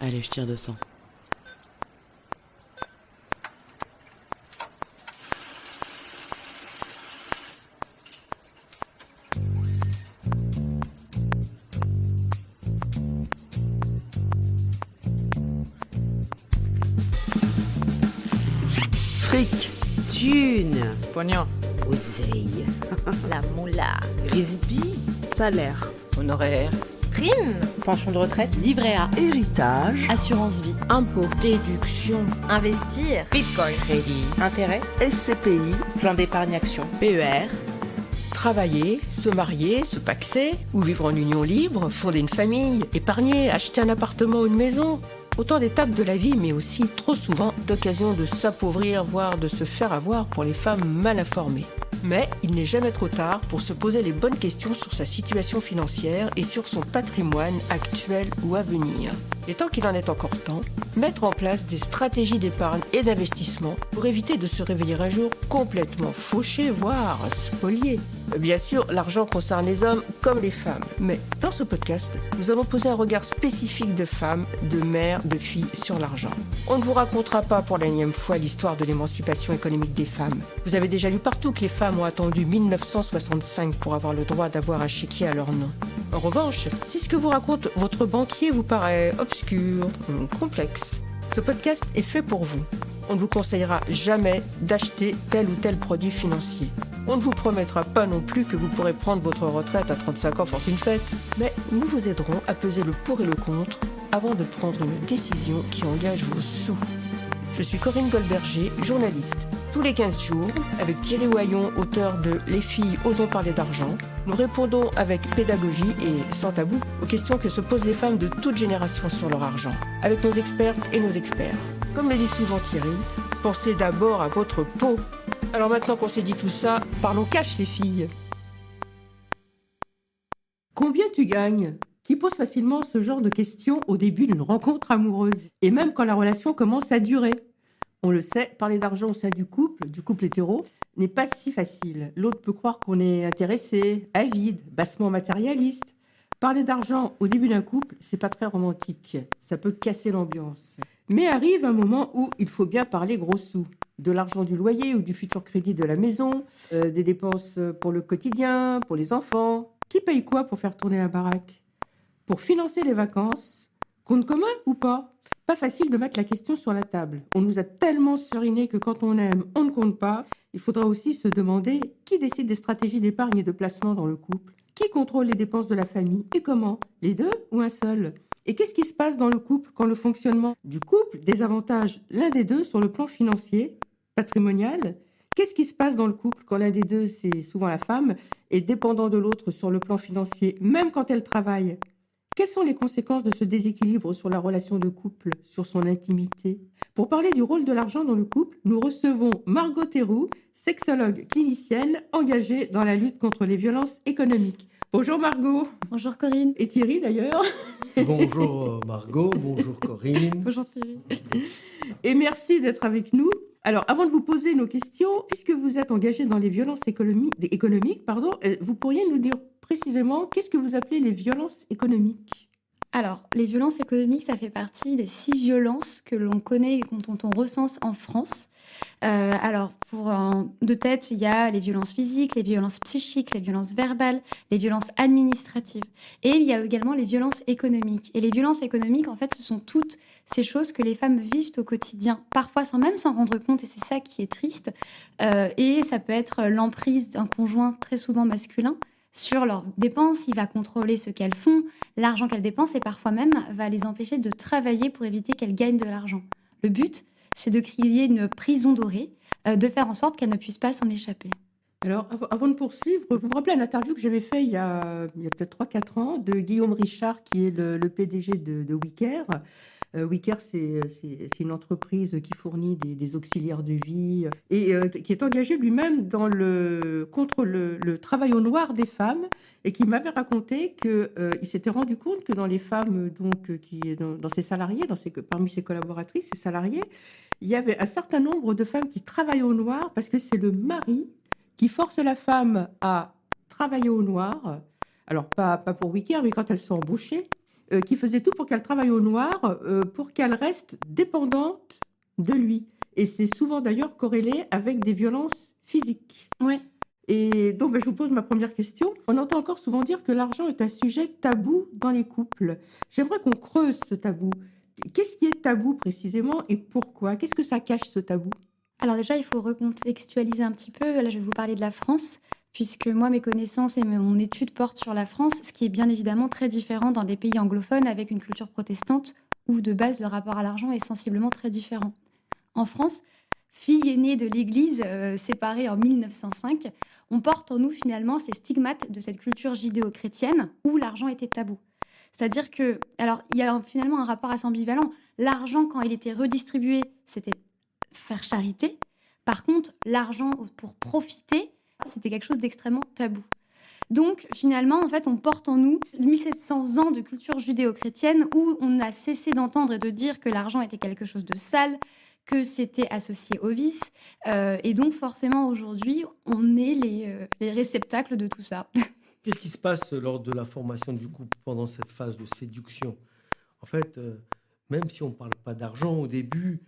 Allez, je tire 200. Fric, thune, Pognon, oseille, la moula, risby, Salaire, honoraire, prime, pension de retraite, Livret A, héritage, assurance vie, impôt, déduction, investir, bitcoin, crédit, intérêt, SCPI, plan d'épargne action, PER, travailler, se marier, se paxer, ou vivre en union libre, fonder une famille, épargner, acheter un appartement ou une maison. Autant d'étapes de la vie, mais aussi trop souvent d'occasions de s'appauvrir, voire de se faire avoir pour les femmes mal informées. Mais il n'est jamais trop tard pour se poser les bonnes questions sur sa situation financière et sur son patrimoine actuel ou à venir. Et tant qu'il en est encore temps, mettre en place des stratégies d'épargne et d'investissement pour éviter de se réveiller un jour complètement fauché, voire spolié. Bien sûr, l'argent concerne les hommes comme les femmes. Mais dans ce podcast, nous allons poser un regard spécifique de femmes, de mères, de filles sur l'argent. On ne vous racontera pas pour la énième fois l'histoire de l'émancipation économique des femmes. Vous avez déjà lu partout que les femmes ont attendu 1965 pour avoir le droit d'avoir un chéquier à leur nom. En revanche, si ce que vous raconte votre banquier vous paraît obscur, complexe, ce podcast est fait pour vous. On ne vous conseillera jamais d'acheter tel ou tel produit financier. On ne vous promettra pas non plus que vous pourrez prendre votre retraite à 35 ans fortune faite, mais nous vous aiderons à peser le pour et le contre avant de prendre une décision qui engage vos sous. Je suis Corinne Goldberger, journaliste. Tous les 15 jours, avec Thierry Oyon, auteur de Les filles osons parler d'argent, nous répondons avec pédagogie et sans tabou aux questions que se posent les femmes de toute génération sur leur argent, avec nos expertes et nos experts. Comme le dit souvent Thierry, pensez d'abord à votre peau. Alors maintenant qu'on s'est dit tout ça, parlons cash les filles. Combien tu gagnes ? Qui pose facilement ce genre de questions au début d'une rencontre amoureuse, et même quand la relation commence à durer. On le sait, parler d'argent au sein du couple hétéro, n'est pas si facile. L'autre peut croire qu'on est intéressé, avide, bassement matérialiste. Parler d'argent au début d'un couple, c'est pas très romantique. Ça peut casser l'ambiance. Mais arrive un moment où il faut bien parler gros sous. De l'argent du loyer ou du futur crédit de la maison, des dépenses pour le quotidien, pour les enfants. Qui paye quoi pour faire tourner la baraque ? Pour financer les vacances, compte commun ou pas ? Pas facile de mettre la question sur la table. On nous a tellement serinés que quand on aime, on ne compte pas. Il faudra aussi se demander qui décide des stratégies d'épargne et de placement dans le couple ? Qui contrôle les dépenses de la famille et comment ? Les deux ou un seul ? Et qu'est-ce qui se passe dans le couple quand le fonctionnement du couple désavantage l'un des deux sur le plan financier, patrimonial ? Qu'est-ce qui se passe dans le couple quand l'un des deux, c'est souvent la femme, est dépendant de l'autre sur le plan financier, même quand elle travaille ? Quelles sont les conséquences de ce déséquilibre sur la relation de couple, sur son intimité ? Pour parler du rôle de l'argent dans le couple, nous recevons Margot Théroux, sexologue clinicienne engagée dans la lutte contre les violences économiques. Bonjour Margot. Bonjour Corinne. Et Thierry d'ailleurs. Bonjour Margot, bonjour Corinne. Bonjour Thierry. Et merci d'être avec nous. Alors, avant de vous poser nos questions, puisque vous êtes engagée dans les violences économiques, vous pourriez nous dire précisément qu'est-ce que vous appelez les violences économiques ? Alors, les violences économiques, ça fait partie des 6 violences que l'on connaît et dont on recense en France. De tête, il y a les violences physiques, les violences psychiques, les violences verbales, les violences administratives. Et il y a également les violences économiques. Et les violences économiques, en fait, ce sont toutes ces choses que les femmes vivent au quotidien, parfois sans même s'en rendre compte, et c'est ça qui est triste. Et ça peut être l'emprise d'un conjoint très souvent masculin sur leurs dépenses, il va contrôler ce qu'elles font, l'argent qu'elles dépensent, et parfois même va les empêcher de travailler pour éviter qu'elles gagnent de l'argent. Le but, c'est de créer une prison dorée, de faire en sorte qu'elles ne puissent pas s'en échapper. Alors, avant de poursuivre, vous vous rappelez une interview que j'avais faite il y a peut-être 3-4 ans de Guillaume Richard, qui est le PDG de WeCare. WeCare, c'est une entreprise qui fournit des auxiliaires de vie et qui est engagé lui-même contre le travail au noir des femmes, et qui m'avait raconté qu'il s'était rendu compte que dans les femmes, dans ses salariés, parmi ses collaboratrices, ses salariés, il y avait un certain nombre de femmes qui travaillent au noir parce que c'est le mari qui force la femme à travailler au noir. Alors, pas pour WeCare, mais quand elles sont embauchées, qui faisait tout pour qu'elle travaille au noir, pour qu'elle reste dépendante de lui. Et c'est souvent d'ailleurs corrélé avec des violences physiques. Ouais. Et donc, je vous pose ma première question. On entend encore souvent dire que l'argent est un sujet tabou dans les couples. J'aimerais qu'on creuse ce tabou. Qu'est-ce qui est tabou précisément et pourquoi? Qu'est-ce que ça cache, ce tabou? Alors déjà, il faut recontextualiser un petit peu. Là, je vais vous parler de la France, puisque moi, mes connaissances et mon étude portent sur la France, ce qui est bien évidemment très différent dans des pays anglophones avec une culture protestante où, de base, le rapport à l'argent est sensiblement très différent. En France, fille aînée de l'Église, séparée en 1905, on porte en nous finalement ces stigmates de cette culture judéo-chrétienne où l'argent était tabou. C'est-à-dire que, alors, il y a finalement un rapport assez ambivalent. L'argent, quand il était redistribué, c'était faire charité. Par contre, l'argent pour profiter, c'était quelque chose d'extrêmement tabou. Donc, finalement, en fait, on porte en nous 1700 ans de culture judéo-chrétienne où on a cessé d'entendre et de dire que l'argent était quelque chose de sale, que c'était associé au vice. Et donc, forcément, aujourd'hui, on est les réceptacles de tout ça. Qu'est-ce qui se passe lors de la formation du couple pendant cette phase de séduction? En fait, même si on ne parle pas d'argent au début,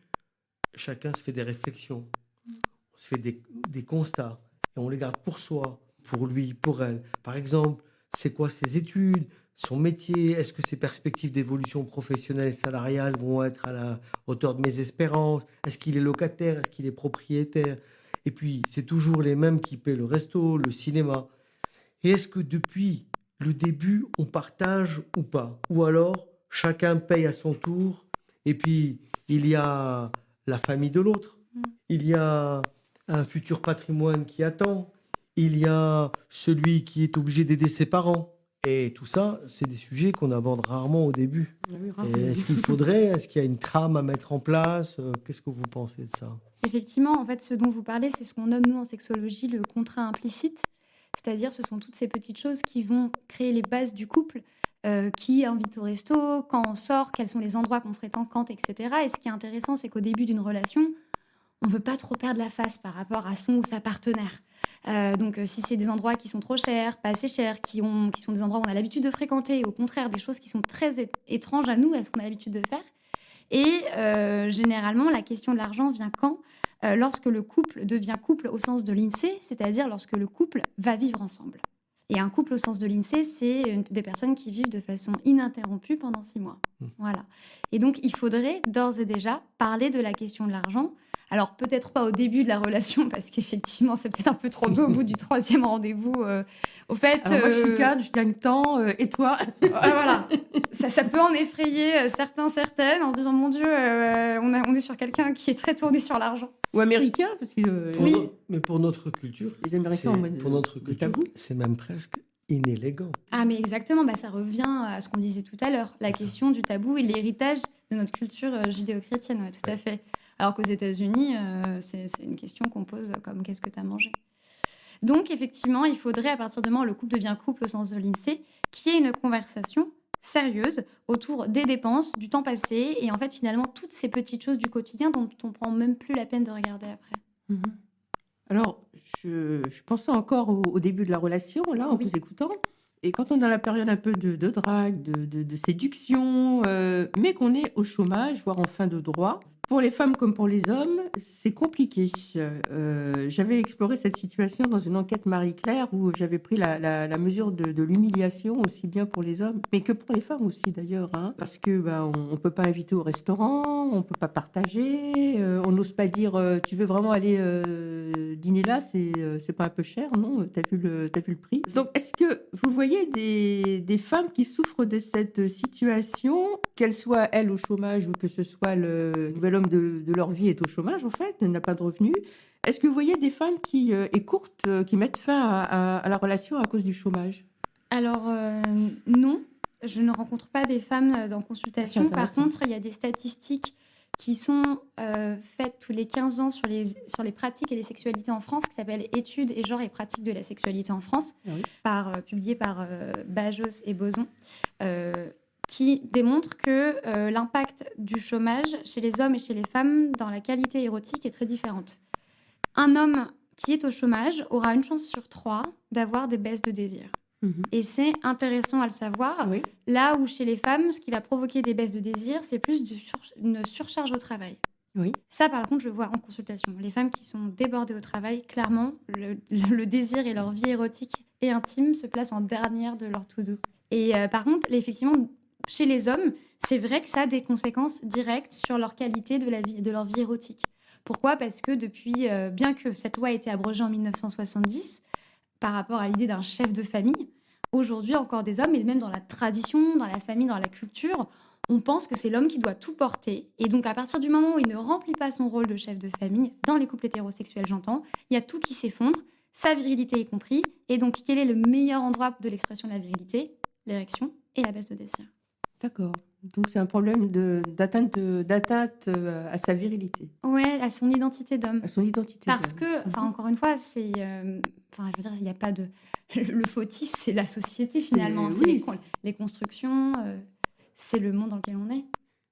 chacun se fait des réflexions, on se fait des constats et on les garde pour soi, pour lui, pour elle. Par exemple, c'est quoi ses études, son métier? Est-ce que ses perspectives d'évolution professionnelle et salariale vont être à la hauteur de mes espérances? Est-ce qu'il est locataire? Est-ce qu'il est propriétaire? Et puis, c'est toujours les mêmes qui paient le resto, le cinéma. Et est-ce que depuis le début, on partage ou pas? Ou alors, chacun paye à son tour et puis il y a la famille de l'autre. Il y a un futur patrimoine qui attend. Il y a celui qui est obligé d'aider ses parents. Et tout ça, c'est des sujets qu'on aborde rarement au début. Et est-ce qu'il y a une trame à mettre en place? Qu'est-ce que vous pensez de ça? Effectivement, en fait, ce dont vous parlez, c'est ce qu'on nomme, nous, en sexologie, le contrat implicite. C'est-à-dire, ce sont toutes ces petites choses qui vont créer les bases du couple, qui invite au resto, quand on sort, quels sont les endroits qu'on fréquente, etc. Et ce qui est intéressant, c'est qu'au début d'une relation, on ne veut pas trop perdre la face par rapport à son ou sa partenaire. Donc, si c'est des endroits qui sont trop chers, pas assez chers, qui sont des endroits où on a l'habitude de fréquenter, au contraire, des choses qui sont très étranges à nous, à ce qu'on a l'habitude de faire. Et généralement, la question de l'argent vient quand? Lorsque le couple devient couple au sens de l'INSEE, c'est-à-dire lorsque le couple va vivre ensemble. Et un couple au sens de l'INSEE, c'est des personnes qui vivent de façon ininterrompue pendant 6 mois. Voilà. Et donc, il faudrait d'ores et déjà parler de la question de l'argent. Alors, peut-être pas au début de la relation, parce qu'effectivement, c'est peut-être un peu trop tôt au bout du 3e rendez-vous. Au fait, alors moi, je suis cadre, je gagne tant, et toi? Voilà. Ça peut en effrayer certaines, en se disant, mon Dieu, on est sur quelqu'un qui est très tourné sur l'argent. Ou américain, parce que... Mais pour notre culture, les Américains ont pour notre culture, c'est même presque inélégant. Ah, mais exactement, ça revient à ce qu'on disait tout à l'heure, la question du tabou et l'héritage de notre culture judéo-chrétienne, ouais, tout à fait. Alors qu'aux États-Unis, c'est une question qu'on pose comme « qu'est-ce que tu as mangé ?» Donc, effectivement, il faudrait, à partir du moment où le couple devient couple au sens de l'INSEE, qu'il y ait une conversation sérieuse autour des dépenses, du temps passé, et en fait, finalement, toutes ces petites choses du quotidien dont on ne prend même plus la peine de regarder après. Alors, je pensais encore au début de la relation, là, en vous écoutant. Et quand on est dans la période un peu de drague, de séduction, mais qu'on est au chômage, voire en fin de droit, pour les femmes comme pour les hommes, c'est compliqué. J'avais exploré cette situation dans une enquête Marie-Claire où j'avais pris la mesure de l'humiliation, aussi bien pour les hommes, mais que pour les femmes aussi d'ailleurs. Hein, parce que on ne peut pas inviter au restaurant, on ne peut pas partager, on n'ose pas dire tu veux vraiment aller dîner là, c'est pas un peu cher, non? T'as vu le prix? Donc, est-ce que vous voyez des femmes qui souffrent de cette situation, qu'elles soient elles au chômage ou que ce soit le nouvel homme de leur vie est au chômage, en fait, n'a pas de revenus? Est-ce que vous voyez des femmes qui mettent fin à la relation à cause du chômage? Alors, non, je ne rencontre pas des femmes en consultation. Par contre, il y a des statistiques qui sont faites tous les 15 ans sur les pratiques et les sexualités en France, qui s'appelle « Études et genres et pratiques de la sexualité en France », publiées par Bajos et Boson, qui démontre que l'impact du chômage chez les hommes et chez les femmes dans la qualité érotique est très différente. Un homme qui est au chômage aura une chance sur 3 d'avoir des baisses de désir. Et c'est intéressant à le savoir. Oui. Là où chez les femmes, ce qui va provoquer des baisses de désir, c'est plus une surcharge au travail. Oui. Ça, par contre, je le vois en consultation. Les femmes qui sont débordées au travail, clairement, le désir et leur vie érotique et intime se placent en dernière de leur to-do. Et par contre, effectivement, chez les hommes, c'est vrai que ça a des conséquences directes sur leur qualité de leur vie érotique. Pourquoi ? Parce que depuis, bien que cette loi ait été abrogée en 1970, par rapport à l'idée d'un chef de famille, aujourd'hui encore des hommes, et même dans la tradition, dans la famille, dans la culture, on pense que c'est l'homme qui doit tout porter. Et donc, à partir du moment où il ne remplit pas son rôle de chef de famille, dans les couples hétérosexuels, j'entends, il y a tout qui s'effondre, sa virilité y compris. Et donc, quel est le meilleur endroit de l'expression de la virilité ? L'érection et la baisse de désir. D'accord. Donc, c'est un problème d'atteinte à sa virilité, Ouais, à son identité d'homme. à son identité. Parce que, encore une fois, c'est... je veux dire, il n'y a pas de... Le fautif, c'est la société, finalement. C'est les constructions, c'est le monde dans lequel on est.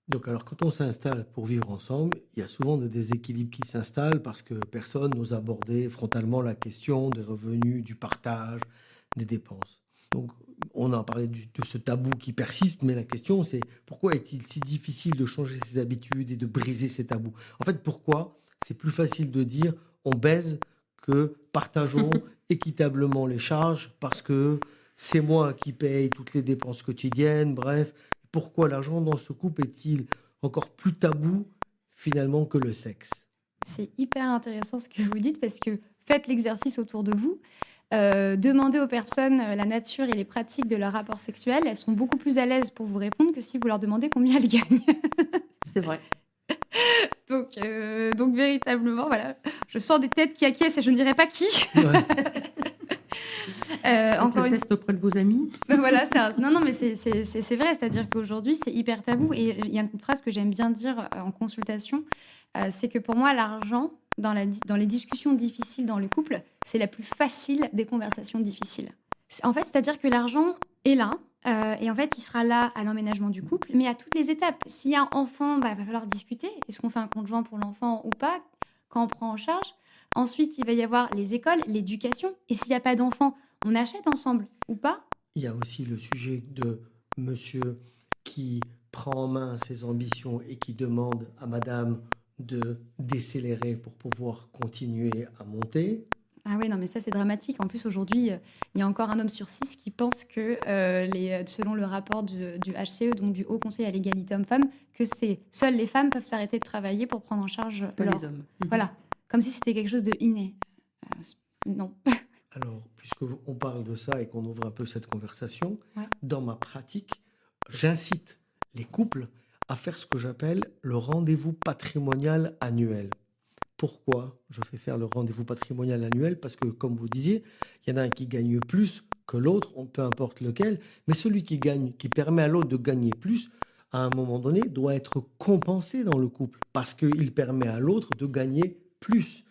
Donc, alors, quand on s'installe pour vivre ensemble, il y a souvent des déséquilibres qui s'installent parce que personne n'ose aborder frontalement la question des revenus, du partage, des dépenses. Donc, on a parlé de ce tabou qui persiste, mais la question, c'est pourquoi est-il si difficile de changer ses habitudes et de briser ces tabous ? En fait, pourquoi c'est plus facile de dire on baise que partageons équitablement les charges parce que c'est moi qui paye toutes les dépenses quotidiennes, bref. Pourquoi l'argent dans ce couple est-il encore plus tabou finalement que le sexe ? C'est hyper intéressant ce que vous dites parce que faites l'exercice autour de vous. Demandez aux personnes la nature et les pratiques de leur rapport sexuel. Elles sont beaucoup plus à l'aise pour vous répondre que si vous leur demandez combien elles gagnent. C'est vrai. Donc véritablement, voilà, je sens des têtes qui acquiescent et je ne dirai pas qui. Ouais. Encore une test auprès de vos amis. Voilà, non, mais c'est vrai, c'est-à-dire qu'aujourd'hui, c'est hyper tabou. Et il y a une phrase que j'aime bien dire en consultation, c'est que pour moi, l'argent, dans les discussions difficiles dans le couple, c'est la plus facile des conversations difficiles. En fait, c'est-à-dire que l'argent est là, et en fait, il sera là à l'emménagement du couple, mais à toutes les étapes. S'il y a un enfant, il va falloir discuter. Est-ce qu'on fait un conjoint pour l'enfant ou pas ? Quand on prend en charge. Ensuite, il va y avoir les écoles, l'éducation. Et s'il n'y a pas d'enfant, on achète ensemble ou pas ? Il y a aussi le sujet de monsieur qui prend en main ses ambitions et qui demande à madame de décélérer pour pouvoir continuer à monter. Ah oui, non, mais ça, c'est dramatique. En plus, aujourd'hui, il y a encore un homme sur 6 qui pense que, selon le rapport du HCE, donc du Haut Conseil à l'égalité homme-femme, que seules les femmes peuvent s'arrêter de travailler pour prendre en charge Pas les hommes. Voilà, comme si c'était quelque chose de inné. Non. Alors, puisqu'on parle de ça et qu'on ouvre un peu cette conversation, Ouais. dans ma pratique, j'incite les couples à faire ce que j'appelle le rendez-vous patrimonial annuel. Pourquoi je fais faire le rendez-vous patrimonial annuel ? Parce que, comme vous disiez, il y en a un qui gagne plus que l'autre, peu importe lequel, mais celui qui permet à l'autre de gagner plus, à un moment donné, doit être compensé dans le couple, parce qu'il permet à l'autre de gagner plus.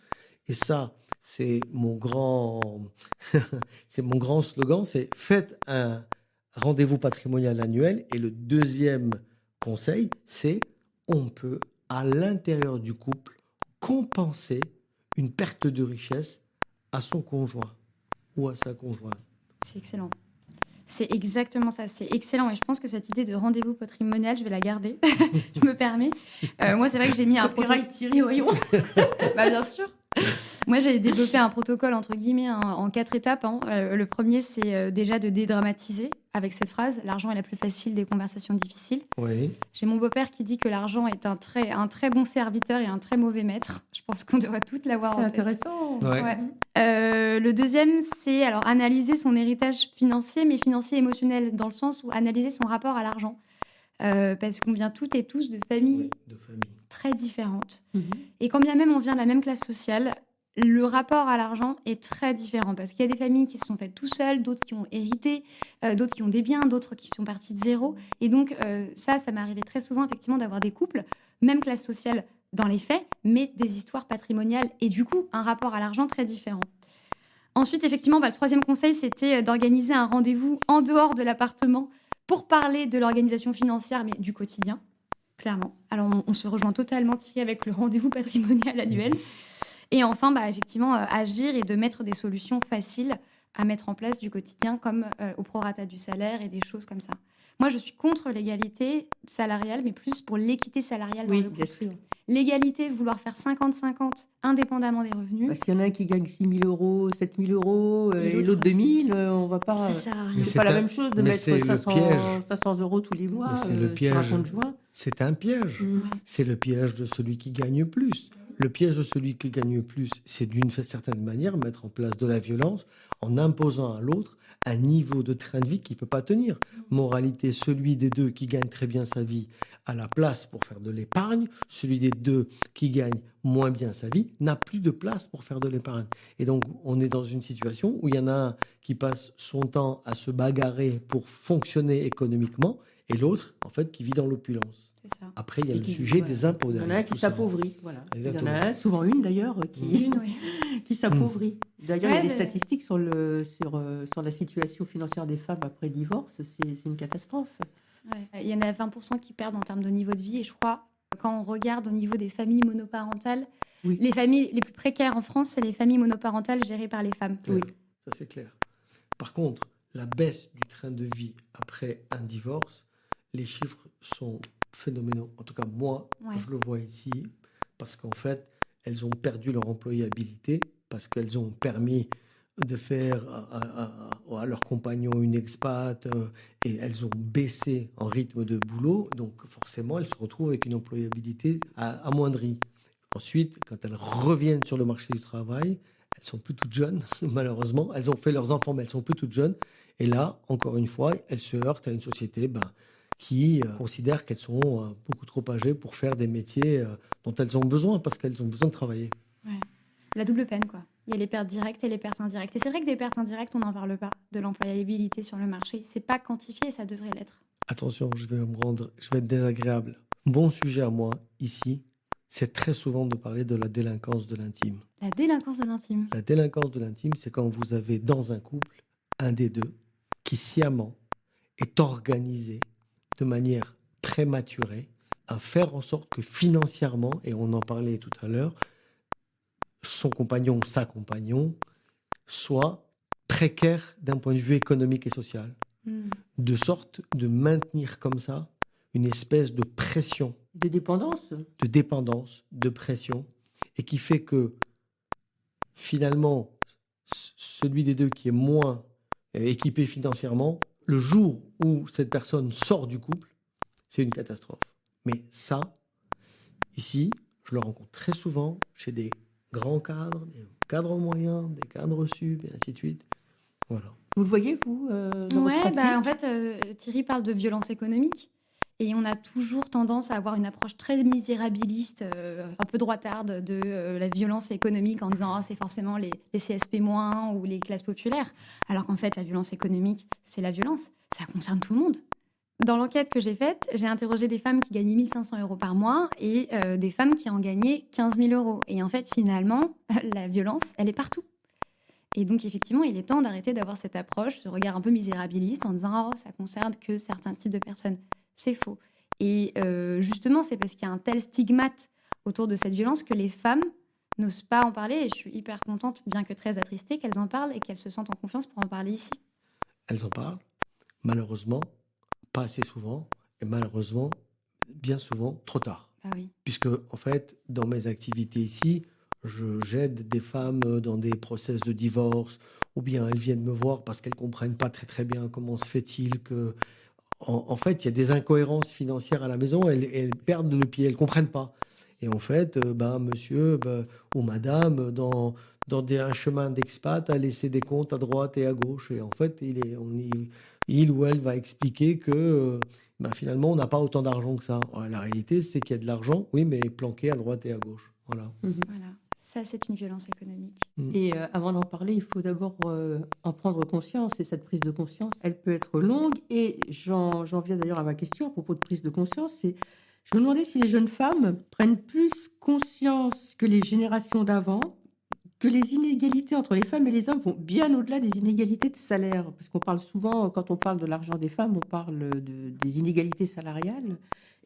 Et ça, c'est mon grand slogan, c'est faites un rendez-vous patrimonial annuel. Et le deuxième conseil, c'est on peut, à l'intérieur du couple, compenser une perte de richesse à son conjoint ou à sa conjointe. C'est excellent. C'est exactement ça, c'est excellent. Et je pense que cette idée de rendez-vous patrimonial, je vais la garder. Je me permets. Moi, c'est vrai que j'ai mis un protocole. Thierry Oyon. Bah, bien sûr. Moi, j'ai développé un protocole, entre guillemets, en 4 étapes. Le premier, c'est déjà de dédramatiser avec cette phrase « L'argent est la plus facile des conversations difficiles ». Oui. J'ai mon beau-père qui dit que l'argent est un très bon serviteur et un très mauvais maître. Je pense qu'on devrait toutes l'avoir C'est en tête. intéressant. Ouais. Le deuxième, c'est alors analyser son héritage financier, mais financier émotionnel, dans le sens où analyser son rapport à l'argent. Parce qu'on vient toutes et tous de familles De famille. très différentes. Et quand bien même on vient de la même classe sociale, le rapport à l'argent est très différent. Parce qu'il y a des familles qui se sont faites tout seules, d'autres qui ont hérité, d'autres qui ont des biens, d'autres qui sont partis de zéro. Et donc ça m'est arrivé très souvent effectivement d'avoir des couples, même classe sociale dans les faits, mais des histoires patrimoniales et du coup un rapport à l'argent très différent. Ensuite, effectivement, le troisième conseil, c'était d'organiser un rendez-vous en dehors de l'appartement pour parler de l'organisation financière, mais du quotidien, clairement. Alors, on se rejoint totalement, Thierry, avec le rendez-vous patrimonial annuel. Et enfin, effectivement, agir et de mettre des solutions faciles à mettre en place du quotidien, comme au prorata du salaire et des choses comme ça. Moi, je suis contre l'égalité salariale, mais plus pour l'équité salariale dans Oui, le couple. bien sûr. L'égalité, vouloir faire 50-50, indépendamment des revenus. Bah, s'il y en a un qui gagne 6 000 euros, 7 000 euros, et l'autre, l'autre 2 000, on va pas... ça sert à rien. Mais C'est pas la un- même chose de mais mettre c'est le 500 euros tous les mois Mais c'est le sur un piège. compte joint. C'est un piège. C'est le piège de celui qui gagne plus. Le piège de celui qui gagne plus, c'est d'une certaine manière mettre en place de la violence en imposant à l'autre un niveau de train de vie qu'il ne peut pas tenir. Moralité, celui des deux qui gagne très bien sa vie a la place pour faire de l'épargne. Celui des deux qui gagne moins bien sa vie n'a plus de place pour faire de l'épargne. Et donc, on est dans une situation où il y en a un qui passe son temps à se bagarrer pour fonctionner économiquement et l'autre, en fait, qui vit dans l'opulence. C'est ça. Après, il y a Et le qui- sujet voilà. des impôts Il y en a un derrière qui tout ça. s'appauvrit. Voilà. Il y en Exactement. a un, souvent une d'ailleurs, qui Une, oui. s'appauvrit. D'ailleurs, il y a Ouais, des mais- statistiques sur la situation financière des femmes après divorce. C'est une catastrophe. Ouais. Il y en a 20% qui perdent en termes de niveau de vie. Et je crois, quand on regarde au niveau des familles monoparentales, Oui. les familles les plus précaires en France, c'est les familles monoparentales gérées par les femmes. Oui, ça c'est clair. Par contre, la baisse du train de vie après un divorce, les chiffres sont phénoménaux. En tout cas, moi, Ouais. je le vois ici, parce qu'en fait, elles ont perdu leur employabilité, parce qu'elles ont permis de faire à leurs compagnons une expat, et elles ont baissé en rythme de boulot, donc forcément, elles se retrouvent avec une employabilité amoindrie. Ensuite, quand elles reviennent sur le marché du travail, elles sont plus toutes jeunes, malheureusement. Elles ont fait leurs enfants, mais elles sont plus toutes jeunes. Et là, encore une fois, elles se heurtent à une société qui considère qu'elles sont beaucoup trop âgées pour faire des métiers dont elles ont besoin, parce qu'elles ont besoin de travailler. La double peine, quoi. Il y a les pertes directes et les pertes indirectes. Et c'est vrai que des pertes indirectes, on n'en parle pas de l'employabilité sur le marché. C'est pas quantifié, ça devrait l'être. Attention, je vais être désagréable. Bon sujet à moi, ici, c'est très souvent de parler de la délinquance de l'intime. La délinquance de l'intime. La délinquance de l'intime, c'est quand vous avez dans un couple un des deux qui sciemment est organisé de manière prématurée à faire en sorte que financièrement, et on en parlait tout à l'heure, son compagnon ou sa compagnon soit précaire d'un point de vue économique et social, de sorte de maintenir comme ça une espèce de pression, De dépendance. de dépendance, de pression, et qui fait que finalement, celui des deux qui est moins équipé financièrement, le jour où cette personne sort du couple, c'est une catastrophe. Mais ça, ici, je le rencontre très souvent chez des grands cadres, des cadres moyens, des cadres sub, et ainsi de suite. Voilà. Vous le voyez, vous, dans votre pratique En fait, Thierry parle de violence économique. Et on a toujours tendance à avoir une approche très misérabiliste, un peu droitarde de la violence économique en disant c'est forcément les CSP- ou les classes populaires. Alors qu'en fait, la violence économique, c'est la violence. Ça concerne tout le monde. Dans l'enquête que j'ai faite, j'ai interrogé des femmes qui gagnaient 1 500 euros par mois et des femmes qui en gagnaient 15 000 euros. Et en fait, finalement, la violence, elle est partout. Et donc, effectivement, il est temps d'arrêter d'avoir cette approche, ce regard un peu misérabiliste en disant « Oh, ça concerne que certains types de personnes ». C'est faux. Et justement, c'est parce qu'il y a un tel stigmate autour de cette violence que les femmes n'osent pas en parler. Et je suis hyper contente, bien que très attristée, qu'elles en parlent et qu'elles se sentent en confiance pour en parler ici. Elles en parlent, malheureusement, pas assez souvent, et malheureusement, bien souvent, trop tard. Ah oui. Puisque, en fait, dans mes activités ici, j'aide des femmes dans des process de divorce, ou bien elles viennent me voir parce qu'elles ne comprennent pas très très bien comment se fait-il que... En fait, il y a des incohérences financières à la maison, elles perdent le pied, elles ne comprennent pas. Et en fait, monsieur ou madame, dans un chemin d'expat, a laissé des comptes à droite et à gauche. Et en fait, il ou elle va expliquer que finalement, on n'a pas autant d'argent que ça. La réalité, c'est qu'il y a de l'argent, oui, mais planqué à droite et à gauche. Voilà. Voilà. Ça, c'est une violence économique. Et avant d'en parler, il faut d'abord en prendre conscience. Et cette prise de conscience, elle peut être longue. Et j'en viens d'ailleurs à ma question à propos de prise de conscience. Je me demandais si les jeunes femmes prennent plus conscience que les générations d'avant, que les inégalités entre les femmes et les hommes vont bien au-delà des inégalités de salaire. Parce qu'on parle souvent, quand on parle de l'argent des femmes, on parle des inégalités salariales.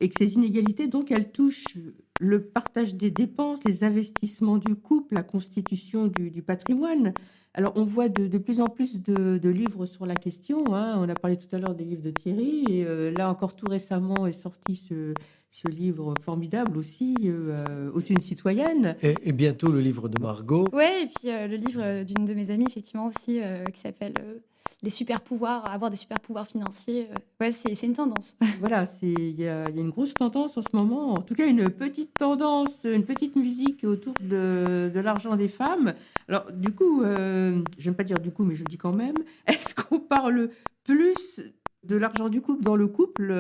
et que ces inégalités, donc, elles touchent le partage des dépenses, les investissements du couple, la constitution du patrimoine. Alors, on voit de plus en plus de livres sur la question, hein. On a parlé tout à l'heure des livres de Thierry, et là encore, tout récemment est sorti ce livre formidable aussi, Une citoyenne. Et bientôt le livre de Margot. Ouais, et puis le livre d'une de mes amies, effectivement, aussi, qui s'appelle Les super pouvoirs, avoir des super pouvoirs financiers. Ouais, c'est une tendance. Voilà, il y a une grosse tendance en ce moment, en tout cas une petite tendance, une petite musique autour de l'argent des femmes. Alors du coup, j'aime pas dire du coup, mais je le dis quand même, est-ce qu'on parle plus de l'argent du couple dans le couple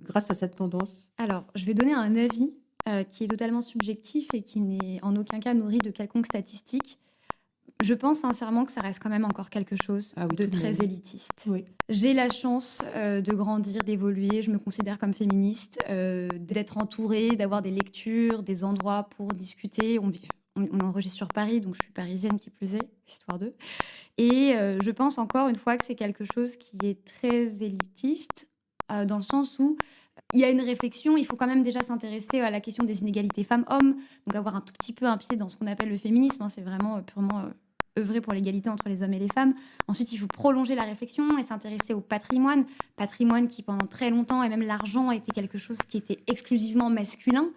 grâce à cette tendance? Alors, je vais donner un avis qui est totalement subjectif et qui n'est en aucun cas nourri de quelconque statistique. Je pense sincèrement que ça reste quand même encore quelque chose Ah oui, de tout de très même. élitiste. Oui. J'ai la chance de grandir, d'évoluer. Je me considère comme féministe, d'être entourée, d'avoir des lectures, des endroits pour discuter. On enregistre sur Paris, donc je suis parisienne qui plus est, histoire d'eux. Et je pense encore une fois que c'est quelque chose qui est très élitiste, dans le sens où il y a une réflexion, il faut quand même déjà s'intéresser à la question des inégalités femmes-hommes, donc avoir un tout petit peu un pied dans ce qu'on appelle le féminisme, hein, c'est vraiment purement œuvrer pour l'égalité entre les hommes et les femmes. Ensuite, il faut prolonger la réflexion et s'intéresser au patrimoine qui pendant très longtemps, et même l'argent, était quelque chose qui était exclusivement masculin.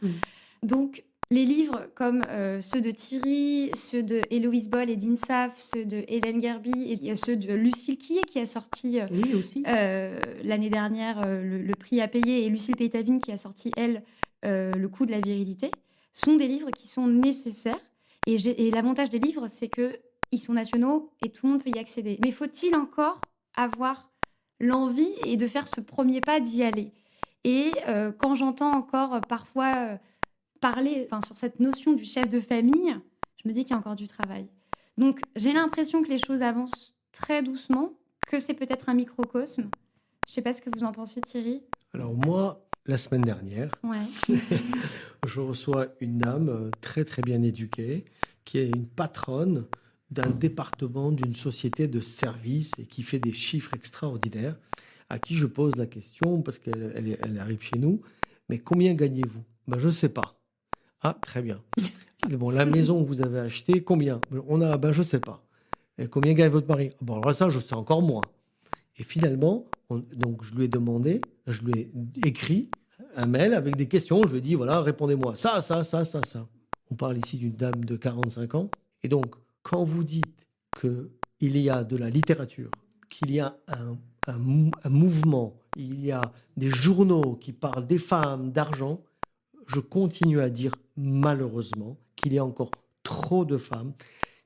Donc, les livres comme ceux de Thierry, ceux de Héloïse Boll et d'Insaf, ceux de Hélène Gerby et ceux de Lucille Quillet qui a sorti Oui, aussi. l'année dernière le prix à payer, et Lucille Peytavine qui a sorti, elle, Le coût de la virilité, sont des livres qui sont nécessaires. Et l'avantage des livres, c'est qu'ils sont nationaux et tout le monde peut y accéder. Mais faut-il encore avoir l'envie et de faire ce premier pas d'y aller? Et quand j'entends encore parfois parler sur cette notion du chef de famille, je me dis qu'il y a encore du travail. Donc j'ai l'impression que les choses avancent très doucement, que c'est peut-être un microcosme. Je ne sais pas ce que vous en pensez, Thierry. Alors moi, la semaine dernière, Ouais. je reçois une dame très très bien éduquée, qui est une patronne d'un département d'une société de services et qui fait des chiffres extraordinaires, à qui je pose la question, parce qu'elle arrive chez nous, mais combien gagnez-vous? Ben, je ne sais pas. Ah, très bien. Bon, la maison que vous avez achetée, combien? Je ne sais pas. Et combien gagne votre mari? Bon, alors ça, je sais encore moins. Et finalement, donc je lui ai demandé, je lui ai écrit un mail avec des questions. Je lui ai dit, voilà, répondez-moi ça. On parle ici d'une dame de 45 ans. Et donc, quand vous dites qu'il y a de la littérature, qu'il y a un mouvement, il y a des journaux qui parlent des femmes, d'argent, je continue à dire malheureusement qu'il y a encore trop de femmes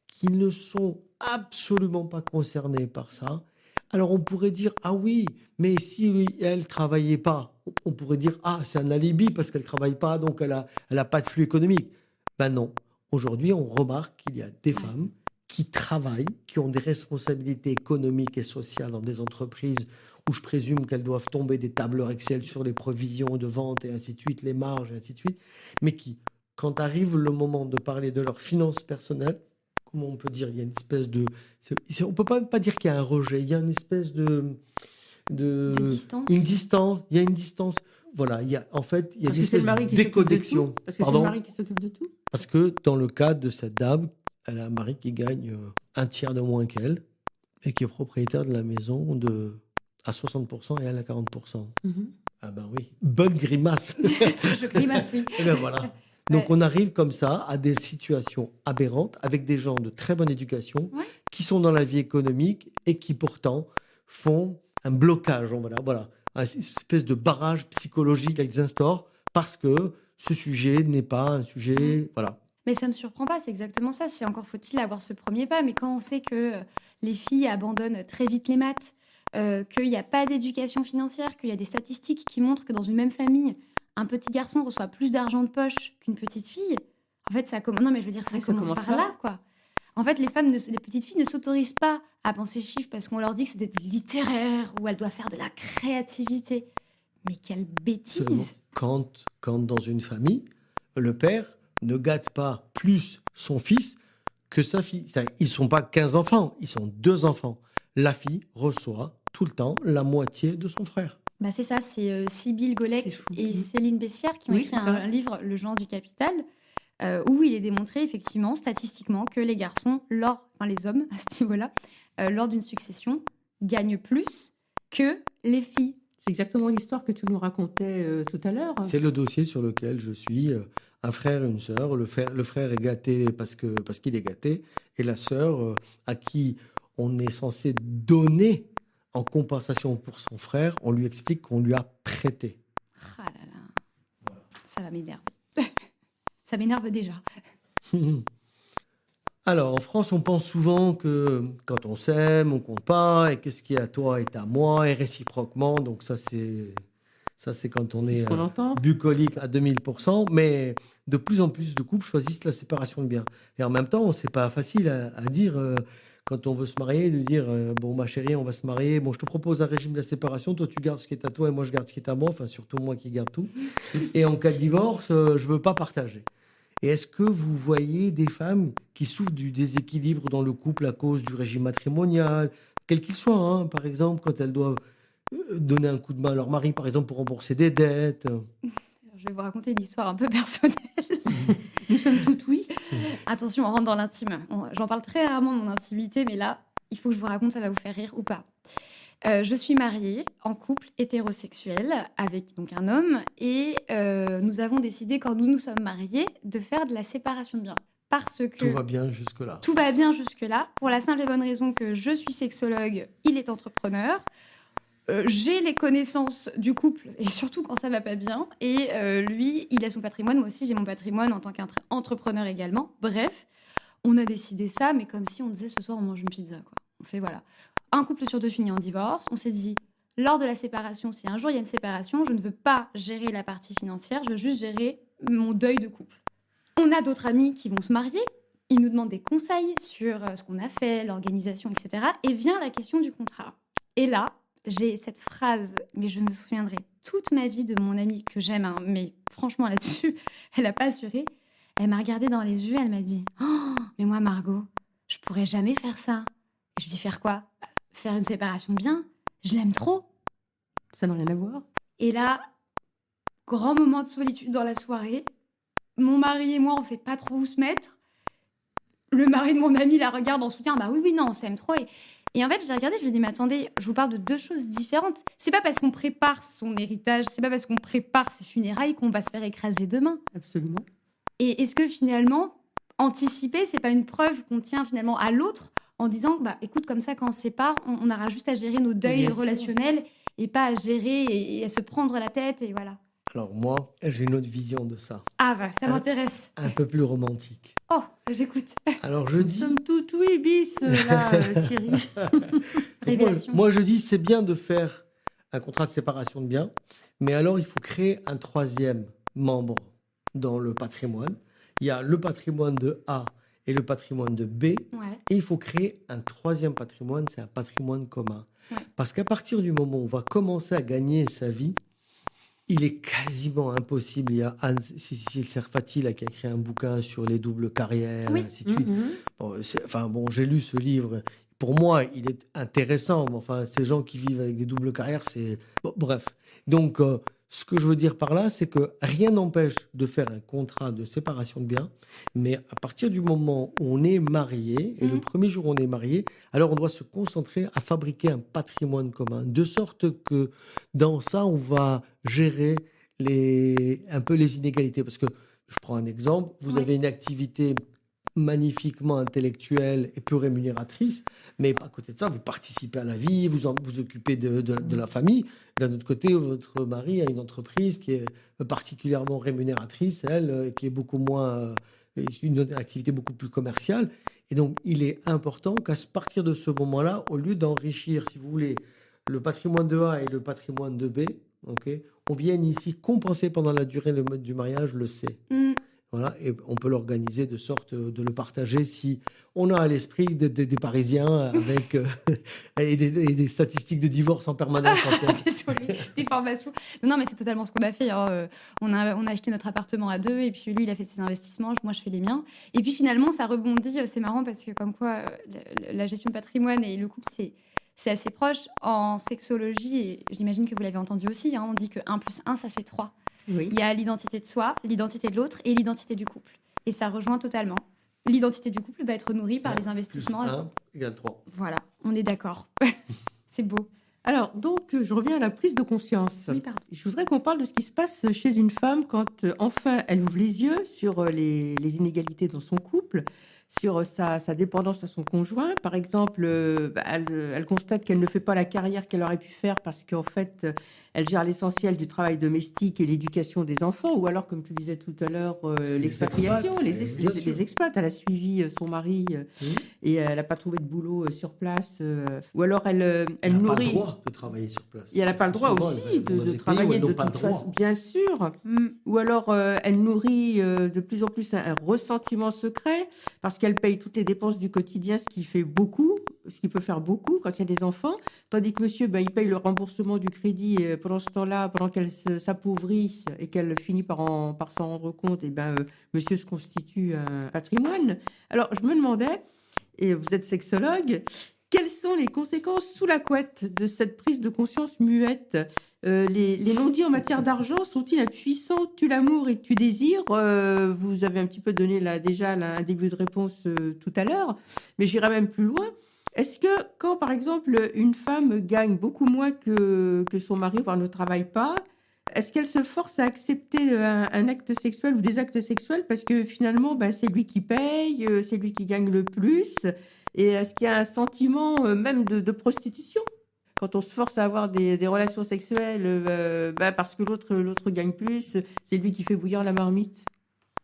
qui ne sont absolument pas concernées par ça. Alors on pourrait dire, ah oui, mais si elle ne travaillait pas, on pourrait dire, ah c'est un alibi parce qu'elle ne travaille pas, donc elle a pas de flux économique. Ben non, aujourd'hui on remarque qu'il y a des femmes qui travaillent, qui ont des responsabilités économiques et sociales dans des entreprises où je présume qu'elles doivent tomber des tableurs Excel sur les provisions de vente et ainsi de suite, les marges et ainsi de suite, mais qui, quand arrive le moment de parler de leurs finances personnelles, comment on peut dire, il y a une espèce de... on ne peut pas dire qu'il y a un rejet, il y a une espèce de distance. Une distance, il y a une distance. Voilà, il y a une espèce de déconnexion. déconnexion. Parce que c'est le mari qui s'occupe de tout. Parce que dans le cas de cette dame, elle a un mari qui gagne un tiers de moins qu'elle et qui est propriétaire de la maison à 60% et elle à 40%. Ah ben oui, bonne grimace. Je grimace, oui. Et ben voilà. Donc on arrive comme ça à des situations aberrantes avec des gens de très bonne éducation qui sont dans la vie économique et qui pourtant font un blocage, voilà, une espèce de barrage psychologique qu'ils instaurent parce que ce sujet n'est pas un sujet, voilà. Mais ça ne me surprend pas, c'est exactement ça. C'est encore faut-il avoir ce premier pas. Mais quand on sait que les filles abandonnent très vite les maths, qu'il n'y a pas d'éducation financière, qu'il y a des statistiques qui montrent que dans une même famille, un petit garçon reçoit plus d'argent de poche qu'une petite fille, en fait, ça commence par là, quoi. En fait, les petites filles ne s'autorisent pas à penser chiffres parce qu'on leur dit que c'est des littéraires ou elles doivent faire de la créativité. Mais quelle bêtise! Quand dans une famille, le père ne gâte pas plus son fils que sa fille. Ils ne sont pas 15 enfants, ils sont 2 enfants. La fille reçoit tout le temps la moitié de son frère. Bah, c'est ça, c'est Sybille Golec C'est fou. et Céline Bessières qui ont Oui, écrit c'est ça. un livre, Le genre du capital, où il est démontré effectivement, statistiquement, que les garçons, les hommes à ce niveau-là, lors d'une succession, gagnent plus que les filles. C'est exactement l'histoire que tu nous racontais tout à l'heure. C'est le dossier sur lequel je suis. Un frère et une sœur. Le frère est gâté parce qu'il est gâté. Et la sœur, à qui on est censé donner en compensation pour son frère, on lui explique qu'on lui a prêté. Ah là là, ça m'énerve. Ça m'énerve déjà. Alors, en France, on pense souvent que quand on s'aime, on compte pas, et que ce qui est à toi est à moi, et réciproquement. Donc ça, c'est quand on C'est est ce qu'on entend. bucolique à 2000%. Mais de plus en plus de couples choisissent la séparation de biens. Et en même temps, c'est pas facile à dire quand on veut se marier, de dire bon, ma chérie, on va se marier. Bon, je te propose un régime de la séparation. Toi, tu gardes ce qui est à toi, et moi, je garde ce qui est à moi. Enfin, surtout moi qui garde tout. Et en cas de divorce, je veux pas partager. Et est-ce que vous voyez des femmes qui souffrent du déséquilibre dans le couple à cause du régime matrimonial, quel qu'il soit, hein, par exemple, quand elles doivent donner un coup de main à leur mari, par exemple, pour rembourser des dettes? Alors, je vais vous raconter une histoire un peu personnelle. Nous sommes toutes oui. Attention, on rentre dans l'intime. J'en parle très rarement de mon intimité, mais là, il faut que je vous raconte, ça va vous faire rire ou pas. Je suis mariée en couple hétérosexuel avec donc un homme et nous avons décidé, quand nous nous sommes mariés, de faire de la séparation de biens. Parce que Tout va bien jusque-là. tout va bien jusque-là, pour la simple et bonne raison que je suis sexologue, il est entrepreneur. J'ai les connaissances du couple, et surtout quand ça va pas bien. Et lui, il a son patrimoine, moi aussi j'ai mon patrimoine en tant qu'entrepreneur également. Bref, on a décidé ça, mais comme si on disait ce soir on mange une pizza, quoi. On fait voilà. Un couple sur deux finit en divorce. On s'est dit, lors de la séparation, si un jour il y a une séparation, je ne veux pas gérer la partie financière, je veux juste gérer mon deuil de couple. On a d'autres amis qui vont se marier. Ils nous demandent des conseils sur ce qu'on a fait, l'organisation, etc. Et vient la question du contrat. Et là, j'ai cette phrase, mais je me souviendrai toute ma vie de mon amie que j'aime, hein, mais franchement là-dessus, elle n'a pas assuré. Elle m'a regardée dans les yeux, elle m'a dit « Oh, mais moi Margot, je pourrais jamais faire ça. » Et je lui dis « Faire quoi ? Faire une séparation de biens ? Je l'aime trop. » Ça n'a rien à voir. Et là, grand moment de solitude dans la soirée. Mon mari et moi, on sait pas trop où se mettre. Le mari de mon ami la regarde en soutien. Bah oui, non, on s'aime trop. Et en fait, j'ai regardé, je lui ai dit, mais attendez, je vous parle de deux choses différentes. C'est pas parce qu'on prépare son héritage, c'est pas parce qu'on prépare ses funérailles qu'on va se faire écraser demain. Absolument. Et est-ce que finalement, anticiper, c'est pas une preuve qu'on tient finalement à l'autre en disant, bah écoute, comme ça, quand on se sépare, on aura juste à gérer nos deuils Bien sûr. relationnels et pas à gérer et à se prendre la tête et voilà. Alors moi, j'ai une autre vision de ça, Ah bah, ça m'intéresse. un peu plus romantique. Oh, j'écoute. Alors je Nous dis... sommes toutes oui, bis, là, Thierry. Révélation. Moi, je dis, c'est bien de faire un contrat de séparation de biens, mais alors il faut créer un troisième membre dans le patrimoine. Il y a le patrimoine de A et le patrimoine de B, et Ouais. il faut créer un troisième patrimoine, c'est un patrimoine commun. Ouais. Parce qu'à partir du moment où on va commencer à gagner sa vie, il est quasiment impossible. Il y a Anne-Cécile Serfati là, qui a écrit un bouquin sur les doubles carrières, Oui. et ainsi de suite. Mhm. Bon, j'ai lu ce livre. Pour moi, il est intéressant. Mais enfin, ces gens qui vivent avec des doubles carrières, c'est... Bon, bref. Donc, ce que je veux dire par là, c'est que rien n'empêche de faire un contrat de séparation de biens. Mais à partir du moment où on est marié, et le premier jour où on est marié, alors on doit se concentrer à fabriquer un patrimoine commun. De sorte que dans ça, on va gérer un peu les inégalités. Parce que, je prends un exemple, vous Oui. avez une activité magnifiquement intellectuelle et peu rémunératrice, mais à côté de ça, vous participez à la vie, vous occupez de la famille. D'un autre côté, votre mari a une entreprise qui est particulièrement rémunératrice, elle, qui est beaucoup moins, une activité beaucoup plus commerciale. Et donc, il est important qu'à partir de ce moment-là, au lieu d'enrichir, si vous voulez, le patrimoine de A et le patrimoine de B, okay, on vienne ici compenser pendant la durée du mariage le C. Mm. Voilà, et on peut l'organiser de sorte de le partager si on a à l'esprit des Parisiens avec et des statistiques de divorce en permanence. en tête. Désolée, des formations. Non, mais c'est totalement ce qu'on a fait. Hein. On a acheté notre appartement à deux et puis lui, il a fait ses investissements, moi, je fais les miens. Et puis finalement, ça rebondit. C'est marrant parce que comme quoi, la gestion de patrimoine et le couple, c'est assez proche. En sexologie, et j'imagine que vous l'avez entendu aussi, on dit que 1 plus 1, ça fait 3. Oui. Il y a l'identité de soi, l'identité de l'autre et l'identité du couple. Et ça rejoint totalement. L'identité du couple va être nourrie par les investissements. Plus 1 égale 3. Voilà, on est d'accord. C'est beau. Alors, donc, je reviens à la prise de conscience. Oui, pardon. Je voudrais qu'on parle de ce qui se passe chez une femme quand, enfin, elle ouvre les yeux sur les inégalités dans son couple, sur sa dépendance à son conjoint. Par exemple, elle constate qu'elle ne fait pas la carrière qu'elle aurait pu faire parce qu'en fait, elle gère l'essentiel du travail domestique et l'éducation des enfants. Ou alors, comme tu disais tout à l'heure, l'expatriation, les expats. Elle a suivi son mari et elle n'a pas trouvé de boulot sur place. Ou alors, elle Elle n'a nourrit... pas le droit de travailler sur place. Et elle n'a pas le droit Souvent, aussi elle va dans de des pays où travailler elles de n'ont pas toute le droit. façon, bien sûr. Ou alors elle nourrit de plus en plus un ressentiment secret parce qu'elle paye toutes les dépenses du quotidien, ce qui fait beaucoup, ce qui peut faire beaucoup quand il y a des enfants. Tandis que monsieur, il paye le remboursement du crédit et pendant ce temps-là, pendant qu'elle s'appauvrit et qu'elle finit par s'en rendre compte, monsieur se constitue un patrimoine. Alors je me demandais, et vous êtes sexologue, quelles sont les conséquences sous la couette de cette prise de conscience muette ? Les non-dits en matière d'argent sont-ils un puissant tue l'amour et tue désir ? Vous avez un petit peu donné déjà un début de réponse tout à l'heure, mais j'irai même plus loin. Est-ce que quand, par exemple, une femme gagne beaucoup moins que son mari, voire ne travaille pas, est-ce qu'elle se force à accepter un acte sexuel ou des actes sexuels parce que finalement, c'est lui qui paye, c'est lui qui gagne le plus ? Et est-ce qu'il y a un sentiment même de prostitution quand on se force à avoir des relations sexuelles parce que l'autre gagne plus, c'est lui qui fait bouillir la marmite?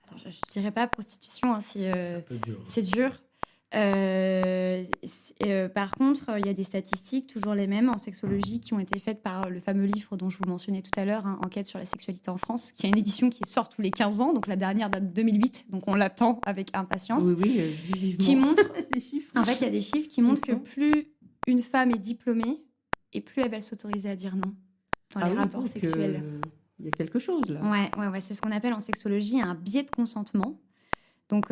Alors, je ne dirais pas prostitution, C'est un peu dur. c'est dur. Par contre, il y a des statistiques, toujours les mêmes, en sexologie, qui ont été faites par le fameux livre dont je vous mentionnais tout à l'heure, Enquête sur la sexualité en France, qui a une édition qui sort tous les 15 ans, donc la dernière date de 2008, donc on l'attend avec impatience. Oui, vivement. Qui montre, Les chiffres. en fait, il y a des chiffres qui montrent que plus une femme est diplômée, et plus elle va s'autoriser à dire non dans les rapports sexuels. Il y a quelque chose là. Ouais, c'est ce qu'on appelle en sexologie un biais de consentement. Donc,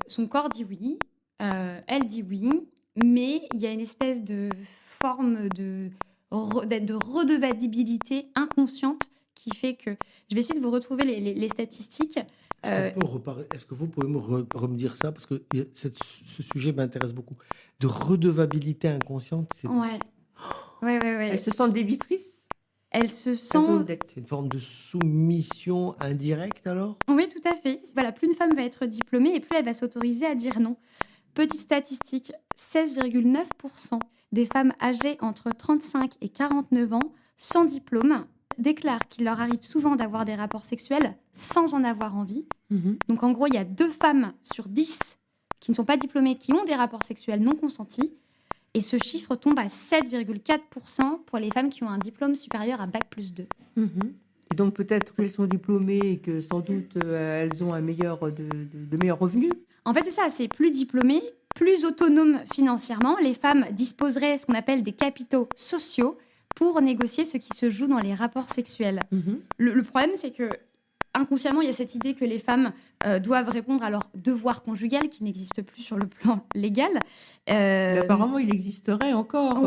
son corps dit oui, elle dit oui, mais il y a une espèce de forme de redevabilité inconsciente qui fait que... Je vais essayer de vous retrouver les statistiques. Est-ce que vous pouvez me dire ça? Parce que ce sujet m'intéresse beaucoup. De redevabilité inconsciente, c'est... Ouais. Elles se sentent débitrices. Elles se Elles ont sentent... une dette. C'est une forme de soumission indirecte, alors? Oui, tout à fait. Voilà, plus une femme va être diplômée et plus elle va s'autoriser à dire non. Petite statistique, 16,9% des femmes âgées entre 35 et 49 ans sans diplôme déclarent qu'il leur arrive souvent d'avoir des rapports sexuels sans en avoir envie. Donc en gros, il y a 2 femmes sur 10 qui ne sont pas diplômées qui ont des rapports sexuels non consentis. Et ce chiffre tombe à 7,4% pour les femmes qui ont un diplôme supérieur à Bac+2. Et donc peut-être qu'elles sont diplômées et que sans doute elles ont de meilleurs revenus. En fait, c'est ça, c'est plus diplômées, plus autonomes financièrement. Les femmes disposeraient de ce qu'on appelle des capitaux sociaux pour négocier ce qui se joue dans les rapports sexuels. Le problème, c'est que inconsciemment, il y a cette idée que les femmes doivent répondre à leur devoir conjugal qui n'existe plus sur le plan légal. Mais apparemment, il existerait encore.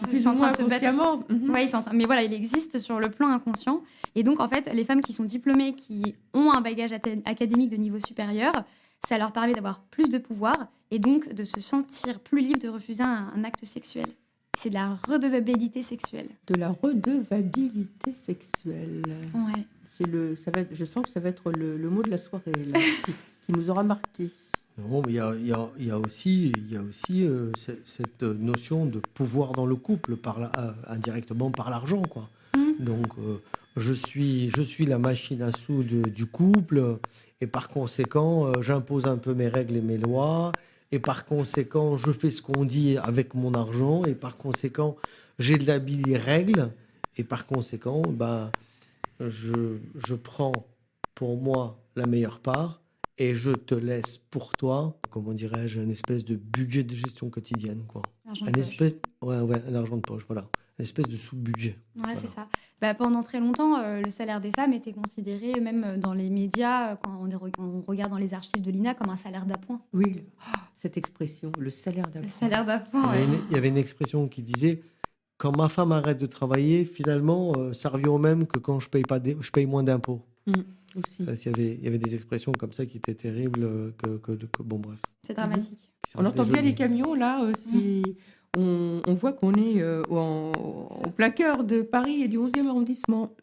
Plus en train de se battre. inconsciemment. Ouais, mais voilà, il existe sur le plan inconscient. Et donc, en fait, les femmes qui sont diplômées, qui ont un bagage académique de niveau supérieur, ça leur permet d'avoir plus de pouvoir et donc de se sentir plus libre de refuser un acte sexuel. C'est de la redevabilité sexuelle. De la redevabilité sexuelle. Ouais. Je sens que ça va être le mot de la soirée là, qui nous aura marqué. Non, mais il y a aussi cette notion de pouvoir dans le couple, indirectement par l'argent, quoi. Donc, je suis la machine à sous du couple, et par conséquent, j'impose un peu mes règles et mes lois, et par conséquent, je fais ce qu'on dit avec mon argent, et par conséquent, j'établis les règles, et par conséquent, je prends pour moi la meilleure part, et je te laisse pour toi, comment dirais-je, une espèce de budget de gestion quotidienne, quoi. Argent de poche. Un argent de poche, voilà. une espèce de sous-budget. Ouais, c'est ça. Bah, pendant très longtemps, le salaire des femmes était considéré, même dans les médias, quand on regarde dans les archives de l'INA, comme un salaire d'appoint. Oui, cette expression, le salaire d'appoint. Le salaire d'appoint, Il y avait une expression qui disait quand ma femme arrête de travailler, finalement, ça revient au même que quand je paye moins d'impôts. Aussi. Il y avait des expressions comme ça qui étaient terribles. Bon, bref. C'est dramatique. On entend bien les camions, là. On voit qu'on est en plein cœur de Paris et du 11e arrondissement.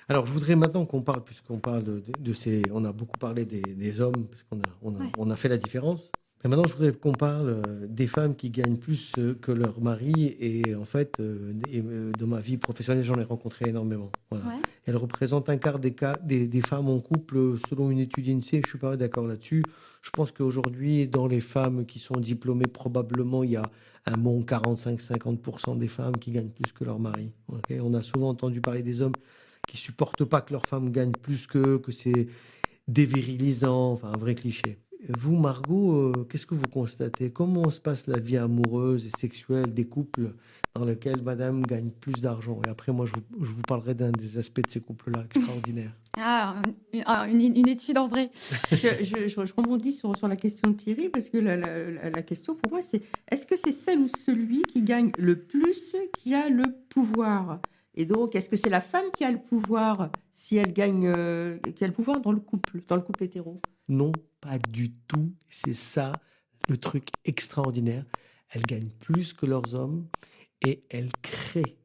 Alors, je voudrais maintenant qu'on parle, puisqu'on parle de ces... On a beaucoup parlé des hommes, parce qu'on a fait la différence. Mais maintenant, je voudrais qu'on parle des femmes qui gagnent plus que leur mari. Et en fait, dans ma vie professionnelle, j'en ai rencontré énormément. Voilà. Ouais. Elles représentent un quart des femmes en couple, selon une étude INSEE. Je ne suis pas d'accord là-dessus. Je pense qu'aujourd'hui, dans les femmes qui sont diplômées, probablement, il y a un bon 45-50% des femmes qui gagnent plus que leur mari. Okay, on a souvent entendu parler des hommes qui ne supportent pas que leur femme gagne plus que c'est dévirilisant, enfin un vrai cliché. Vous, Margot, qu'est-ce que vous constatez? Comment se passe la vie amoureuse et sexuelle des couples dans lesquels madame gagne plus d'argent? Et après, moi, je vous parlerai d'un des aspects de ces couples-là extraordinaires. Ah, une étude en vrai. Je rebondis sur la question de Thierry, parce que la question pour moi, c'est est-ce que c'est celle ou celui qui gagne le plus qui a le pouvoir? Et donc, est-ce que c'est la femme qui a le pouvoir si elle gagne, qui a le pouvoir dans le couple hétéro? Non, pas du tout. C'est ça le truc extraordinaire. Elles gagnent plus que leurs hommes et elles créent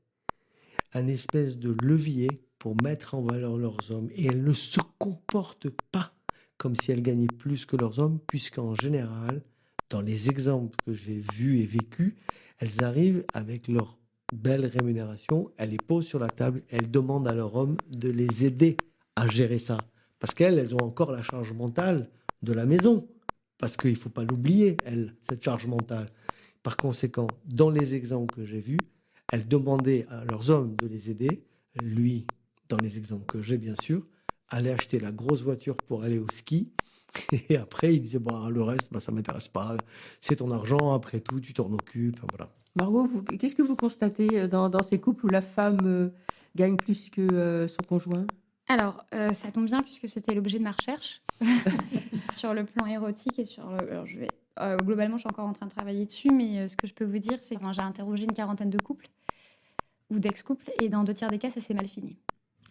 un espèce de levier pour mettre en valeur leurs hommes. Et elles ne se comportent pas comme si elles gagnaient plus que leurs hommes, puisqu'en général, dans les exemples que j'ai vus et vécus, elles arrivent avec leur belle rémunération, elles les posent sur la table, elles demandent à leur homme de les aider à gérer ça. Parce qu'elles ont encore la charge mentale de la maison. Parce qu'il ne faut pas l'oublier, cette charge mentale. Par conséquent, dans les exemples que j'ai vus, elles demandaient à leurs hommes de les aider. Lui, dans les exemples que j'ai, bien sûr, allait acheter la grosse voiture pour aller au ski. Et après, il disait, le reste, ça ne m'intéresse pas. C'est ton argent, après tout, tu t'en occupes. Voilà. Margot, qu'est-ce que vous constatez dans ces couples où la femme gagne plus que son conjoint? Alors, ça tombe bien puisque c'était l'objet de ma recherche sur le plan érotique et sur le... Alors, globalement, je suis encore en train de travailler dessus, mais ce que je peux vous dire, c'est que j'ai interrogé une quarantaine de couples ou d'ex-couples, et dans 2 tiers des cas, ça s'est mal fini.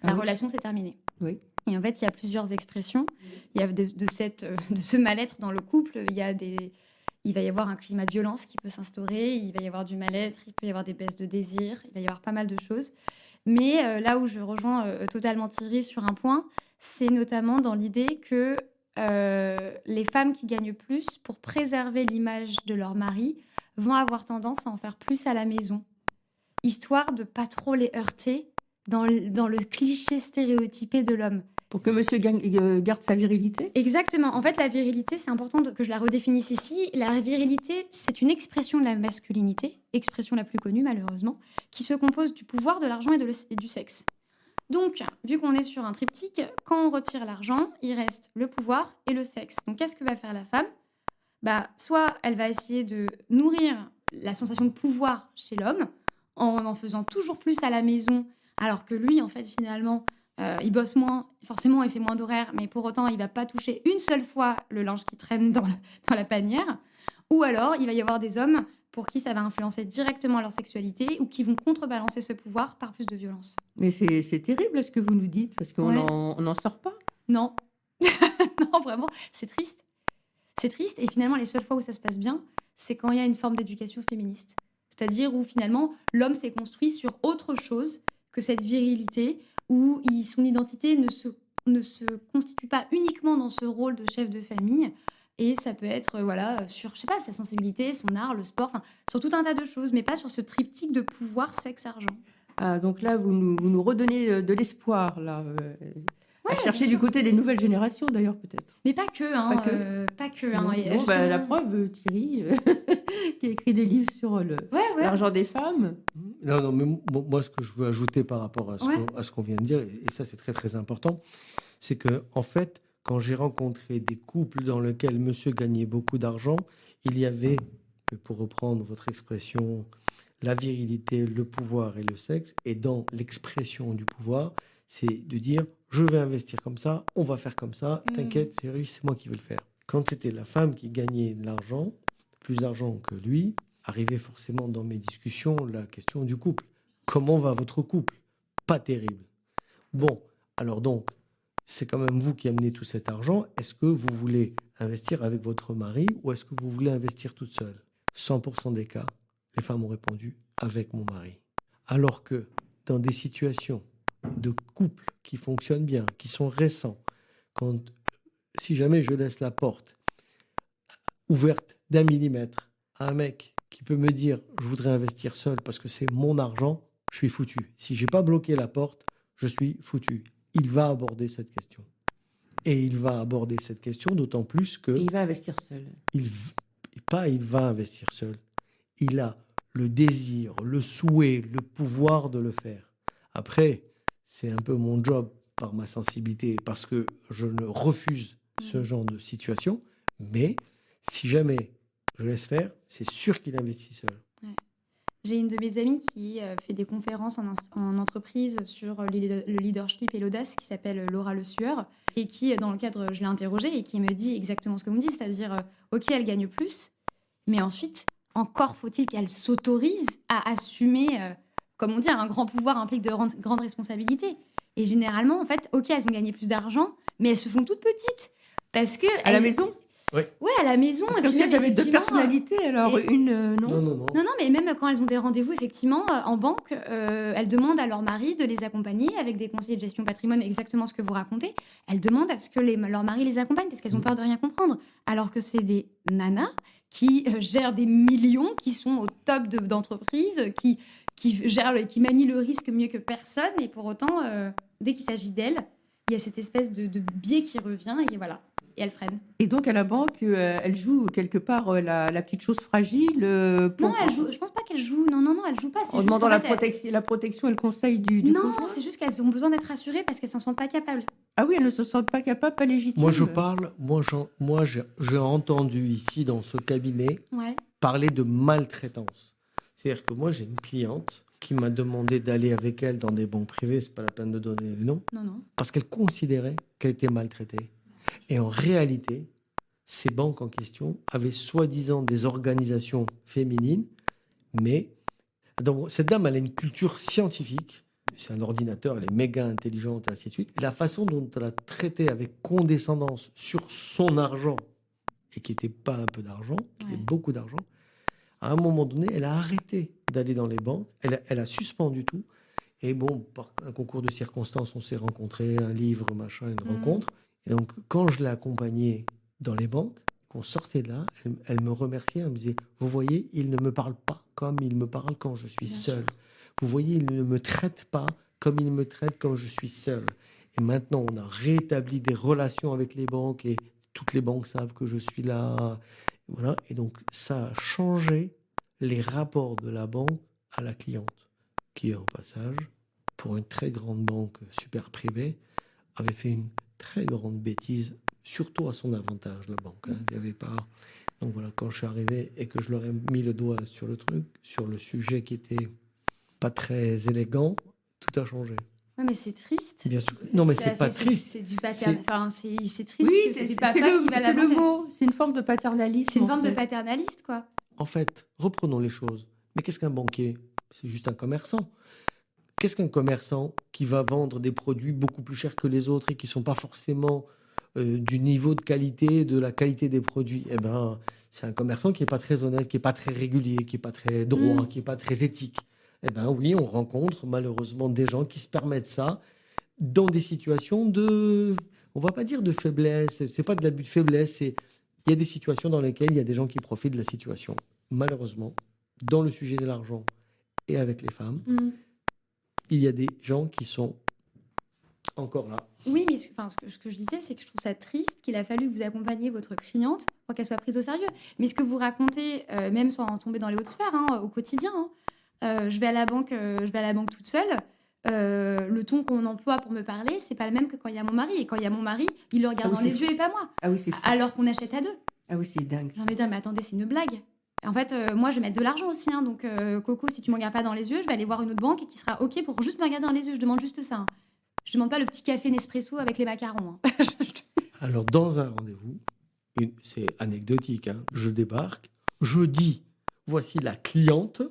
La relation s'est terminée. Oui. Et en fait, il y a plusieurs expressions. Il y a de ce mal-être dans le couple, il va y avoir un climat de violence qui peut s'instaurer, il va y avoir du mal-être, il peut y avoir des baisses de désir, il va y avoir pas mal de choses. Mais là où je rejoins totalement Thierry sur un point, c'est notamment dans l'idée que les femmes qui gagnent plus, pour préserver l'image de leur mari, vont avoir tendance à en faire plus à la maison, histoire de pas trop les heurter dans le cliché stéréotypé de l'homme. Pour que monsieur garde sa virilité? Exactement. En fait, la virilité, c'est important que je la redéfinisse ici. La virilité, c'est une expression de la masculinité, expression la plus connue malheureusement, qui se compose du pouvoir, de l'argent et du sexe. Donc, vu qu'on est sur un triptyque, quand on retire l'argent, il reste le pouvoir et le sexe. Donc, qu'est-ce que va faire la femme? Soit elle va essayer de nourrir la sensation de pouvoir chez l'homme en faisant toujours plus à la maison, alors que lui, en fait, finalement... il bosse moins, forcément il fait moins d'horaires, mais pour autant il va pas toucher une seule fois le linge qui traîne dans la panière. Ou alors il va y avoir des hommes pour qui ça va influencer directement leur sexualité ou qui vont contrebalancer ce pouvoir par plus de violence. Mais c'est terrible ce que vous nous dites, parce qu'on n'en sort pas. Non, non vraiment, c'est triste. C'est triste, et finalement les seules fois où ça se passe bien, c'est quand il y a une forme d'éducation féministe. C'est-à-dire où finalement l'homme s'est construit sur autre chose que cette virilité, où son identité ne se constitue pas uniquement dans ce rôle de chef de famille, et ça peut être sur, je sais pas, sa sensibilité, son art, le sport, sur tout un tas de choses, mais pas sur ce triptyque de pouvoir, sexe, argent. Ah, donc là, vous nous redonnez de l'espoir, là. À chercher du côté des nouvelles générations, d'ailleurs, peut-être. Mais pas que, pas que. La preuve, Thierry, qui a écrit des livres sur l'argent des femmes. Non, mais moi, ce que je veux ajouter par rapport à ce qu'on vient de dire, et ça, c'est très, très important, c'est que, en fait, quand j'ai rencontré des couples dans lesquels monsieur gagnait beaucoup d'argent, il y avait, pour reprendre votre expression, la virilité, le pouvoir et le sexe. Et dans l'expression du pouvoir, c'est de dire je vais investir comme ça, on va faire comme ça, t'inquiète, c'est moi qui vais le faire. Quand c'était la femme qui gagnait de l'argent, plus d'argent que lui, arrivait forcément dans mes discussions la question du couple. Comment va votre couple? Pas terrible. Bon, alors donc, c'est quand même vous qui amenez tout cet argent. Est-ce que vous voulez investir avec votre mari ou est-ce que vous voulez investir toute seule? 100% des cas, les femmes ont répondu avec mon mari. Alors que dans des situations de couple qui fonctionnent bien, qui sont récents, si jamais je laisse la porte ouverte d'1 millimètre à un mec qui peut me dire je voudrais investir seul parce que c'est mon argent, je suis foutu. Si j'ai pas bloqué la porte, je suis foutu. Il va aborder cette question. Et il va aborder cette question d'autant plus que... Et il va investir seul. Il va investir seul. Il a le désir, le souhait, le pouvoir de le faire. Après, c'est un peu mon job par ma sensibilité, parce que je ne refuse ce genre de situation. Mais si jamais je laisse faire, c'est sûr qu'il investit seul. Ouais. J'ai une de mes amies qui fait des conférences en entreprise sur le leadership et l'audace, qui s'appelle Laura Le Sueur, et qui, dans le cadre, je l'ai interrogée, et qui me dit exactement ce que vous me dites, c'est-à-dire, ok, elle gagne plus, mais ensuite, encore faut-il qu'elle s'autorise à assumer, comme on dit, un grand pouvoir implique de grandes responsabilités. Et généralement, en fait, ok, elles ont gagné plus d'argent, mais elles se font toutes petites. Parce que... À la maison? Ouais, à la maison. Parce que si elles avaient 2 personnalités, alors une, non? Non. Non, mais même quand elles ont des rendez-vous, effectivement, en banque, elles demandent à leur mari de les accompagner avec des conseillers de gestion patrimoine, exactement ce que vous racontez. Elles demandent à ce que leur mari les accompagne parce qu'elles ont peur de rien comprendre. Alors que c'est des nanas qui gèrent des millions, qui sont au top d'entreprise, qui manient le risque mieux que personne. Et pour autant, dès qu'il s'agit d'elles, il y a cette espèce de biais qui revient et voilà. Et elle freine. Et donc, à la banque, elle joue quelque part la petite chose fragile Non, elle joue. Je pense pas qu'elle joue. Non, elle joue pas. En demandant la protection et le conseil du non, conjoint. c'est juste qu'elles ont besoin d'être rassurées parce qu'elles s'en sentent pas capables. Ah oui, elles ne se sentent pas capables, pas légitimes. J'ai entendu ici, dans ce cabinet, parler de maltraitance. C'est-à-dire que moi, j'ai une cliente qui m'a demandé d'aller avec elle dans des banques privées, c'est pas la peine de donner le nom, parce qu'elle considérait qu'elle était maltraitée. Et en réalité, ces banques en question avaient soi-disant des organisations féminines, mais donc, cette dame, elle a une culture scientifique, c'est un ordinateur, elle est méga intelligente, et ainsi de suite. Et la façon dont elle a traité avec condescendance sur son argent, et qui n'était pas un peu d'argent, qui était beaucoup d'argent, à un moment donné, elle a arrêté d'aller dans les banques, elle a suspendu tout. Et bon, par un concours de circonstances, on s'est rencontrés, un livre, machin, une rencontre. Et donc, quand je l'ai accompagnée dans les banques, qu'on sortait de là, elle me remerciait, elle me disait « Vous voyez, il ne me parle pas comme il me parle quand je suis seul. Vous voyez, il ne me traite pas comme il me traite quand je suis seul. » Et maintenant, on a rétabli des relations avec les banques et toutes les banques savent que je suis là. Voilà. Et donc, ça a changé les rapports de la banque à la cliente, qui, en passage, pour une très grande banque super privée, avait fait une très grande bêtise, surtout à son avantage, la banque. Il y avait pas... Donc voilà, quand je suis arrivé et que je leur ai mis le doigt sur le truc, sur le sujet qui était pas très élégant, tout a changé. Ouais, mais c'est triste. Bien sûr. Non, mais c'est pas triste. C'est du paternalisme. Enfin, c'est triste. Oui, c'est le mot. C'est une forme de paternalisme. C'est une forme de paternaliste, quoi. En fait, reprenons les choses. Mais qu'est-ce qu'un banquier? C'est juste un commerçant. Qu'est-ce qu'un commerçant qui va vendre des produits beaucoup plus chers que les autres et qui ne sont pas forcément du niveau de qualité, de la qualité des produits? Eh ben, c'est un commerçant qui n'est pas très honnête, qui n'est pas très régulier, qui n'est pas très droit, qui n'est pas très éthique. Eh ben oui, on rencontre malheureusement des gens qui se permettent ça dans des situations de... On ne va pas dire de faiblesse, c'est pas de l'abus de faiblesse, il y a des situations dans lesquelles il y a des gens qui profitent de la situation. Malheureusement, dans le sujet de l'argent et avec les femmes, il y a des gens qui sont encore là. Oui, mais ce que je disais, c'est que je trouve ça triste qu'il a fallu que vous accompagniez votre cliente pour qu'elle soit prise au sérieux. Mais ce que vous racontez, même sans tomber dans les hautes sphères, au quotidien, je vais à la banque toute seule. Le ton qu'on emploie pour me parler, c'est pas le même que quand il y a mon mari. Et quand il y a mon mari, il le regarde dans les yeux et pas moi. Ah oui, c'est fou. Alors qu'on achète à deux. Ah oui, c'est dingue. Non mais attendez, c'est une blague. En fait, moi, je vais mettre de l'argent aussi. Hein, donc, Coco, si tu ne me regardes pas dans les yeux, je vais aller voir une autre banque qui sera OK pour juste me regarder dans les yeux. Je demande juste ça. Hein. Je ne demande pas le petit café Nespresso avec les macarons. Hein. Alors, dans un rendez-vous, c'est anecdotique, hein, je débarque, je dis, voici la cliente,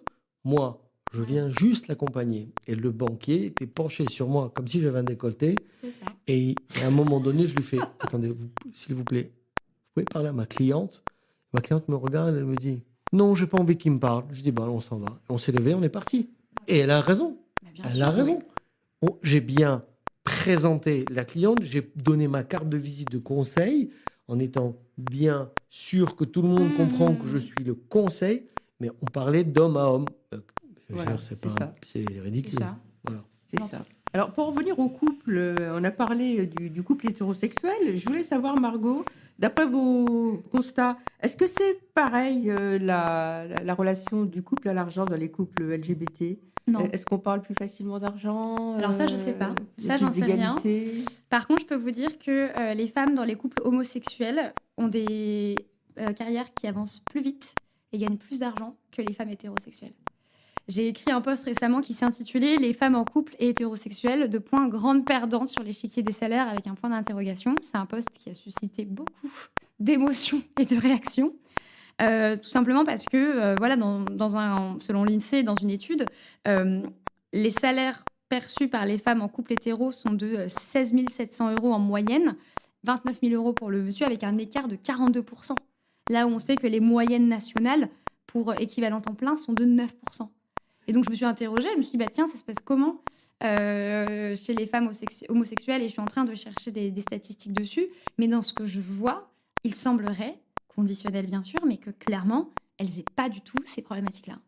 moi, je viens juste l'accompagner. Et le banquier était penché sur moi comme si j'avais un décolleté. C'est ça. Et à un moment donné, je lui fais, attendez, s'il vous plaît, vous pouvez parler à ma cliente? Ma cliente me regarde, elle me dit, non, j'ai pas envie qu'il me parle. Je dis, on s'en va. On s'est levé, on est parti. Et elle a raison. Elle a raison. J'ai bien présenté la cliente, j'ai donné ma carte de visite de conseil en étant bien sûr que tout le monde comprend que je suis le conseil, mais on parlait d'homme à homme. Voilà, c'est ridicule. C'est ça. Voilà. C'est ça. Alors, pour revenir au couple, on a parlé du couple hétérosexuel. Je voulais savoir, Margot, d'après vos constats, est-ce que c'est pareil la relation du couple à l'argent dans les couples LGBT? Non. Est-ce qu'on parle plus facilement d'argent? Alors ça, je sais pas. Il y a Ça, j'en plus sais rien. d'égalité? Par contre, je peux vous dire que les femmes dans les couples homosexuels ont des carrières qui avancent plus vite et gagnent plus d'argent que les femmes hétérosexuelles. J'ai écrit un post récemment qui s'intitulait « Les femmes en couple et hétérosexuelles, de points grandes perdantes sur l'échiquier des salaires » avec un point d'interrogation. C'est un post qui a suscité beaucoup d'émotions et de réactions. Tout simplement parce que, selon l'INSEE, dans une étude, les salaires perçus par les femmes en couple hétéro sont de 16 700 € en moyenne, 29 000 € pour le monsieur, avec un écart de 42%. Là où on sait que les moyennes nationales pour équivalent temps plein sont de 9%. Et donc, je me suis interrogée, je me suis dit, tiens, ça se passe comment chez les femmes homosexuelles? Et je suis en train de chercher des statistiques dessus. Mais dans ce que je vois, il semblerait, conditionnel bien sûr, mais que clairement, elles n'aient pas du tout ces problématiques-là.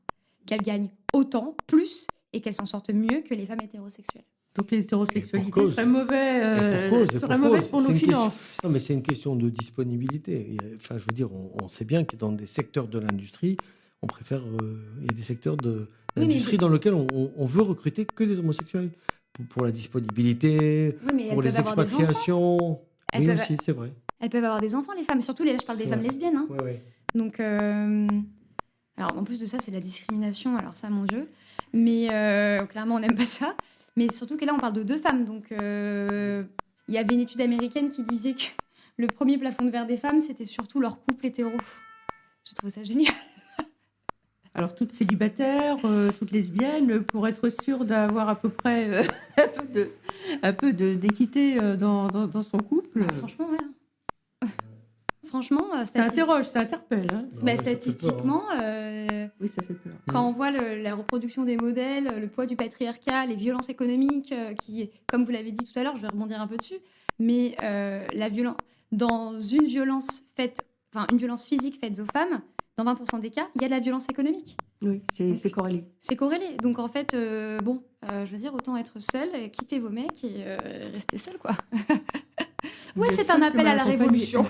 Qu'elles gagnent autant, plus, et qu'elles s'en sortent mieux que les femmes hétérosexuelles. Donc l'hétérosexualité serait mauvaise pour nos finances. Non, mais c'est une question de disponibilité. Enfin, je veux dire, on sait bien que dans des secteurs de l'industrie, on préfère. Il y a des secteurs de l'industrie dans lesquels on veut recruter que des homosexuels pour la disponibilité, pour les expatriations. Oui, aussi, c'est vrai. Elles peuvent avoir des enfants, les femmes. Surtout, là, je parle des femmes lesbiennes. Hein. Ouais. Donc, alors, en plus de ça, c'est la discrimination. Alors ça, mon Dieu. Mais clairement, on n'aime pas ça. Mais surtout que là, on parle de 2 femmes. Donc, il y avait une étude américaine qui disait que le premier plafond de verre des femmes, c'était surtout leur couple hétéro. Je trouve ça génial. Alors, toutes célibataires, toutes lesbiennes, pour être sûre d'avoir à peu près un peu d'équité dans son couple. Franchement, ouais. Franchement, ça interroge, ça interpelle. Hein. Statistiquement, oui, ça fait peur. Quand on voit la reproduction des modèles, le poids du patriarcat, les violences économiques, qui, comme vous l'avez dit tout à l'heure, je vais rebondir un peu dessus, mais dans une violence physique faite aux femmes, dans 20% des cas, il y a de la violence économique. Oui, c'est corrélé. C'est corrélé. Donc en fait, je veux dire, autant être seul, quitter vos mecs et rester seul, quoi. Ouais, c'est un appel à la révolution.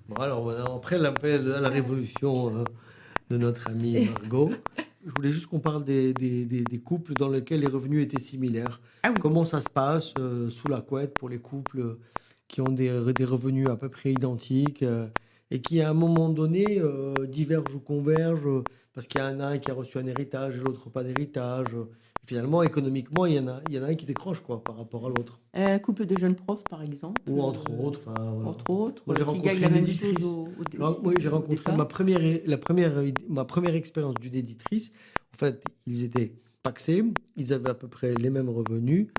Bon, alors, après l'appel à la révolution de notre amie Margot, je voulais juste qu'on parle des couples dans lesquels les revenus étaient similaires. Ah oui. Comment ça se passe sous la couette pour les couples qui ont des revenus à peu près identiques et qui, à un moment donné, divergent ou convergent parce qu'il y en a un qui a reçu un héritage et l'autre pas d'héritage. Finalement, économiquement, il y en a un qui décroche par rapport à l'autre. Un couple de jeunes profs, par exemple. Ou entre autres. Voilà. Entre autres, moi, j'ai qui gagnent la même chose oui, j'ai rencontré ma première expérience d'une éditrice. En fait, ils étaient pacsés, ils avaient à peu près les mêmes revenus,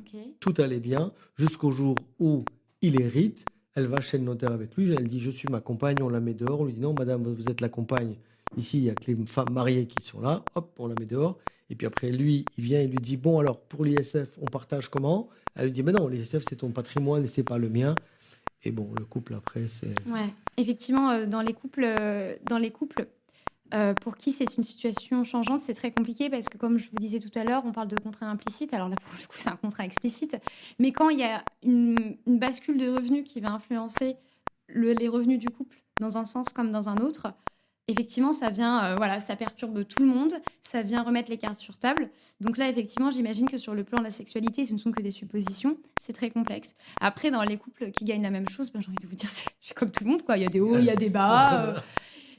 tout allait bien, jusqu'au jour où il hérite. Elle va chez le notaire avec lui, elle dit « Je suis ma compagne », on la met dehors. On lui dit « Non, madame, vous êtes la compagne. Ici, il n'y a que les femmes mariées qui sont là. » Hop, on la met dehors. Et puis après, lui, il vient et lui dit « Bon, alors, pour l'ISF, on partage comment ?» Elle lui dit « Mais non, l'ISF, c'est ton patrimoine et c'est pas le mien. » Et bon, le couple, après, c'est... Ouais, effectivement, dans les couples pour qui c'est une situation changeante, c'est très compliqué parce que, comme je vous disais tout à l'heure, on parle de contrat implicite. Alors là, pour le coup, c'est un contrat explicite. Mais quand il y a une bascule de revenus qui va influencer les revenus du couple dans un sens comme dans un autre, effectivement, ça vient, ça perturbe tout le monde. Ça vient remettre les cartes sur table. Donc là, effectivement, j'imagine que sur le plan de la sexualité, ce ne sont que des suppositions. C'est très complexe. Après, dans les couples qui gagnent la même chose, j'ai envie de vous dire, c'est comme tout le monde, quoi. Il y a des hauts, il y a des bas.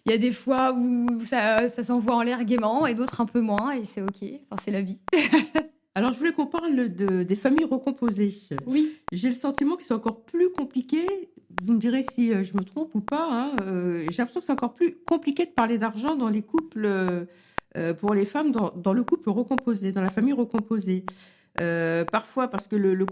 Il y a des fois où ça s'envoie en l'air gaiement et d'autres un peu moins, et c'est OK. Enfin, c'est la vie. Alors, je voulais qu'on parle des familles recomposées. Oui. J'ai le sentiment que c'est encore plus compliqué. Vous me direz si je me trompe ou pas. Hein. J'ai l'impression que c'est encore plus compliqué de parler d'argent dans les couples, pour les femmes, dans le couple recomposé, dans la famille recomposée. Parfois parce que le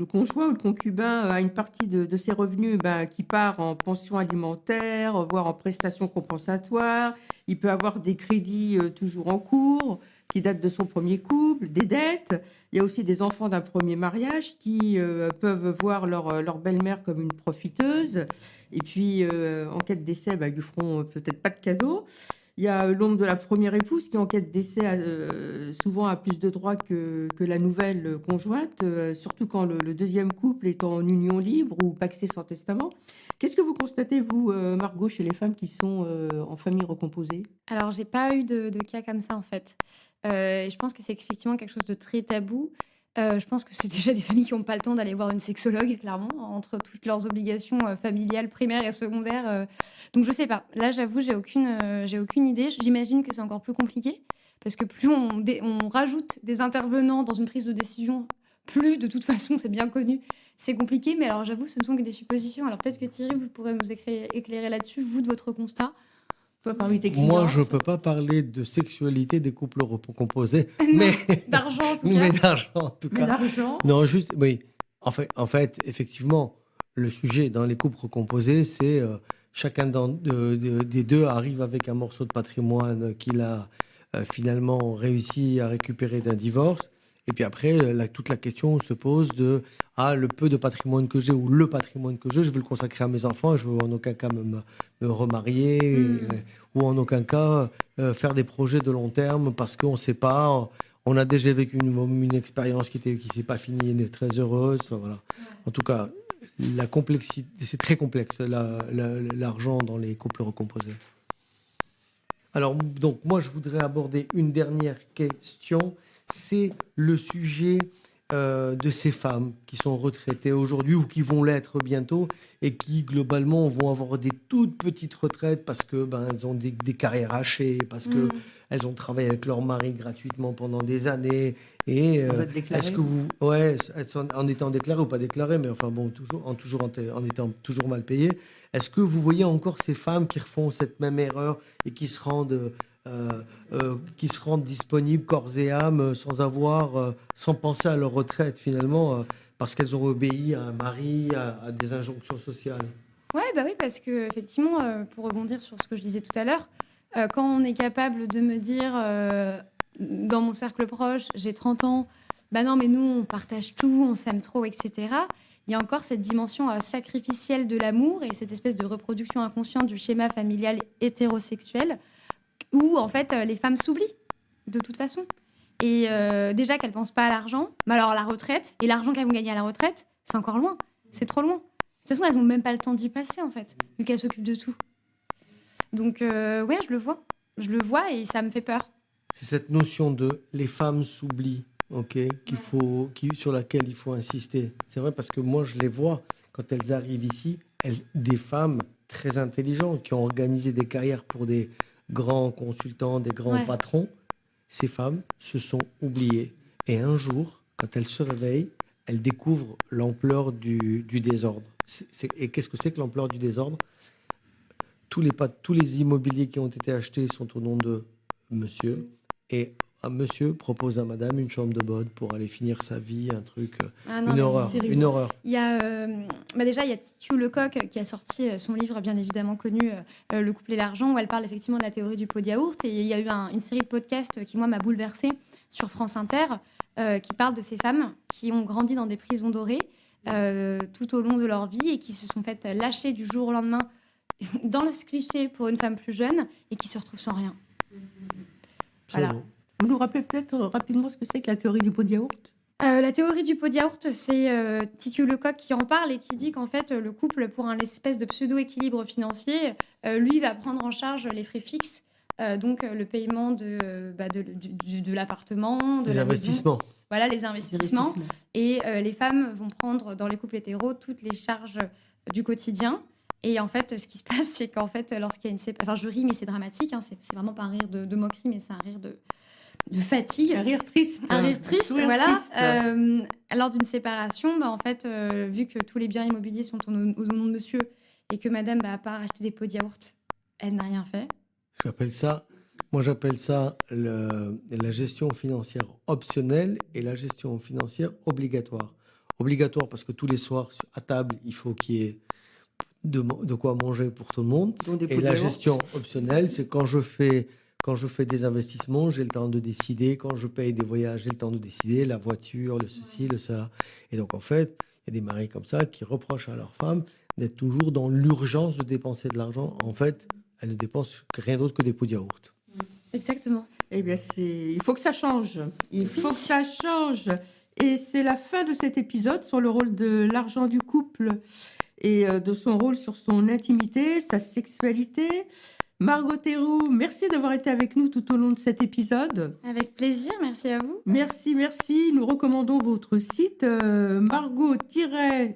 conjoint ou le concubin a une partie de ses revenus qui part en pension alimentaire, voire en prestations compensatoires. Il peut avoir des crédits toujours en cours, qui datent de son premier couple, des dettes. Il y a aussi des enfants d'un premier mariage qui peuvent voir leur belle-mère comme une profiteuse. Et puis, en cas de décès, ils lui feront peut-être pas de cadeaux. Il y a l'oncle de la première épouse qui, en cas de décès, souvent a plus de droits que la nouvelle conjointe, surtout quand le deuxième couple est en union libre ou pacsé sans testament. Qu'est-ce que vous constatez, vous, Margot, chez les femmes qui sont en famille recomposée ? Alors, j'ai pas eu de cas comme ça, en fait. Je pense que c'est effectivement quelque chose de très tabou. Je pense que c'est déjà des familles qui n'ont pas le temps d'aller voir une sexologue, clairement, entre toutes leurs obligations familiales, primaires et secondaires. Donc, je sais pas. Là, j'avoue, j'ai aucune idée. J'imagine que c'est encore plus compliqué, parce que plus on rajoute des intervenants dans une prise de décision, plus, de toute façon, c'est bien connu, c'est compliqué. Mais alors, j'avoue, ce ne sont que des suppositions. Alors, peut-être que Thierry, vous pourrez nous éclairer là-dessus, vous, de votre constat. Toi, parmi tes clients, Moi, je ne peux pas parler de sexualité des couples recomposés, mais D'argent, en tout cas. mais d'argent, en tout mais cas. l'argent, Non, juste, oui. En fait, effectivement, le sujet dans les couples recomposés, c'est chacun des deux arrive avec un morceau de patrimoine qu'il a finalement réussi à récupérer d'un divorce. Et puis après, toute la question se pose de le peu de patrimoine que j'ai ou le patrimoine que j'ai, je veux le consacrer à mes enfants, je veux en aucun cas me remarier ou en aucun cas faire des projets de long terme parce qu'on ne sait pas. On a déjà vécu une expérience qui s'est pas finie très heureuse. Enfin, voilà. En tout cas, la complexité, c'est très complexe l'argent dans les couples recomposés. Alors donc moi je voudrais aborder une dernière question. C'est le sujet de ces femmes qui sont retraitées aujourd'hui ou qui vont l'être bientôt et qui globalement vont avoir des toutes petites retraites parce que elles ont des carrières hachées, parce que elles ont travaillé avec leur mari gratuitement pendant des années et est-ce que vous en étant déclarées ou pas déclarées, mais enfin bon, en étant toujours mal payées, est-ce que vous voyez encore ces femmes qui refont cette même erreur et qui se rendent disponibles corps et âme sans penser à leur retraite finalement parce qu'elles ont obéi à un mari, à des injonctions sociales? Oui, parce que effectivement, pour rebondir sur ce que je disais tout à l'heure, quand on est capable de me dire dans mon cercle proche, j'ai 30 ans, non mais nous on partage tout, on s'aime trop, etc. Il y a encore cette dimension sacrificielle de l'amour et cette espèce de reproduction inconsciente du schéma familial hétérosexuel où en fait les femmes s'oublient de toute façon. Et déjà qu'elles ne pensent pas à l'argent, mais alors la retraite, et l'argent qu'elles vont gagner à la retraite, c'est encore loin, c'est trop loin. De toute façon, elles n'ont même pas le temps d'y passer en fait, vu qu'elles s'occupent de tout. Donc je le vois et ça me fait peur. C'est cette notion de les femmes s'oublient, sur laquelle il faut insister. C'est vrai parce que moi je les vois quand elles arrivent ici, des femmes très intelligentes qui ont organisé des carrières pour des grands consultants, des grands patrons. Ces femmes se sont oubliées. Et un jour, quand elles se réveillent, elles découvrent l'ampleur du désordre. Et qu'est-ce que c'est que l'ampleur du désordre ? Tous les immobiliers qui ont été achetés sont au nom de monsieur. Et un monsieur propose à madame une chambre de bonne pour aller finir sa vie, un truc, une horreur. Il y a, déjà, il y a Titu Lecoq qui a sorti son livre bien évidemment connu, Le couple et l'argent, où elle parle effectivement de la théorie du pot de yaourt. Et il y a eu une série de podcasts qui, moi, m'a bouleversée sur France Inter, qui parle de ces femmes qui ont grandi dans des prisons dorées tout au long de leur vie et qui se sont faites lâcher du jour au lendemain dans ce cliché pour une femme plus jeune et qui se retrouvent sans rien. Voilà. Vous nous rappelez peut-être rapidement ce que c'est que la théorie du pot de yaourt ? La théorie du pot de yaourt, c'est Titu Lecoq qui en parle et qui dit qu'en fait, le couple, pour un espèce de pseudo-équilibre financier, lui va prendre en charge les frais fixes, donc le paiement de l'appartement, les investissements. Maison. Voilà, les investissements. Et les femmes vont prendre, dans les couples hétéros, toutes les charges du quotidien. Et en fait, ce qui se passe, c'est qu'en fait, lorsqu'il y a une séparation... Enfin, je ris, mais c'est dramatique. Hein, c'est vraiment pas un rire de moquerie, mais c'est un rire de fatigue. Un rire triste. Un rire triste, sourire voilà. triste. Lors d'une séparation, en fait, vu que tous les biens immobiliers sont au nom de monsieur et que madame, à part acheter des pots de yaourt, elle n'a rien fait. J'appelle ça la gestion financière optionnelle et la gestion financière obligatoire. Obligatoire parce que tous les soirs, à table, il faut qu'il y ait de quoi manger pour tout le monde. Donc, des Et pots de la yaourt. gestion optionnelle, c'est quand je fais des investissements, j'ai le temps de décider. Quand je paye des voyages, j'ai le temps de décider. La voiture, le ceci, le cela. Et donc, en fait, il y a des maris comme ça qui reprochent à leur femme d'être toujours dans l'urgence de dépenser de l'argent. En fait, elles ne dépensent rien d'autre que des pots de yaourt. Exactement. Eh bien, il faut que ça change. Il faut que ça change. Et c'est la fin de cet épisode sur le rôle de l'argent du couple et de son rôle sur son intimité, sa sexualité. Margot Théroux, merci d'avoir été avec nous tout au long de cet épisode. Avec plaisir, merci à vous. Merci. Nous recommandons votre site margot-théroux.fr,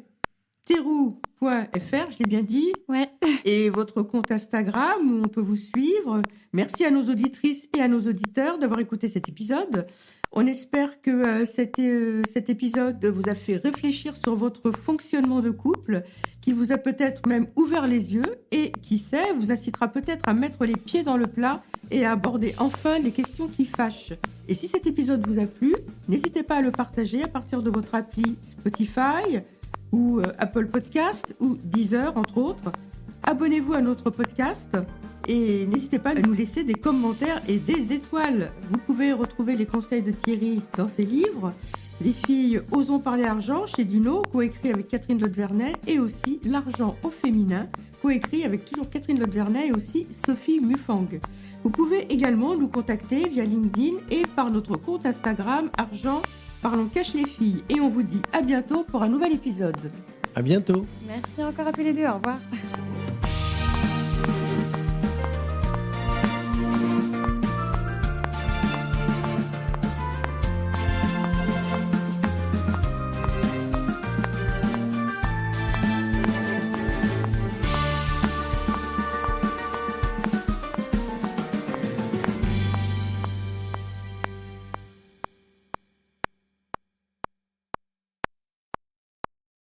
je l'ai bien dit. Ouais. Et votre compte Instagram où on peut vous suivre. Merci à nos auditrices et à nos auditeurs d'avoir écouté cet épisode. On espère que cet épisode vous a fait réfléchir sur votre fonctionnement de couple, qui vous a peut-être même ouvert les yeux et, qui sait, vous incitera peut-être à mettre les pieds dans le plat et à aborder enfin les questions qui fâchent. Et si cet épisode vous a plu, n'hésitez pas à le partager à partir de votre appli Spotify ou Apple Podcast ou Deezer, entre autres. Abonnez-vous à notre podcast et n'hésitez pas à nous laisser des commentaires et des étoiles. Vous pouvez retrouver les conseils de Thierry dans ses livres. Les filles osons parler argent chez Duno, coécrit avec Catherine Lotte-Vernet, et aussi L'argent au féminin, coécrit avec toujours Catherine Lotte-Vernet et aussi Sophie Mufang. Vous pouvez également nous contacter via LinkedIn et par notre compte Instagram Argent Parlons Cash les filles. Et on vous dit à bientôt pour un nouvel épisode. À bientôt. Merci encore à tous les deux. Au revoir.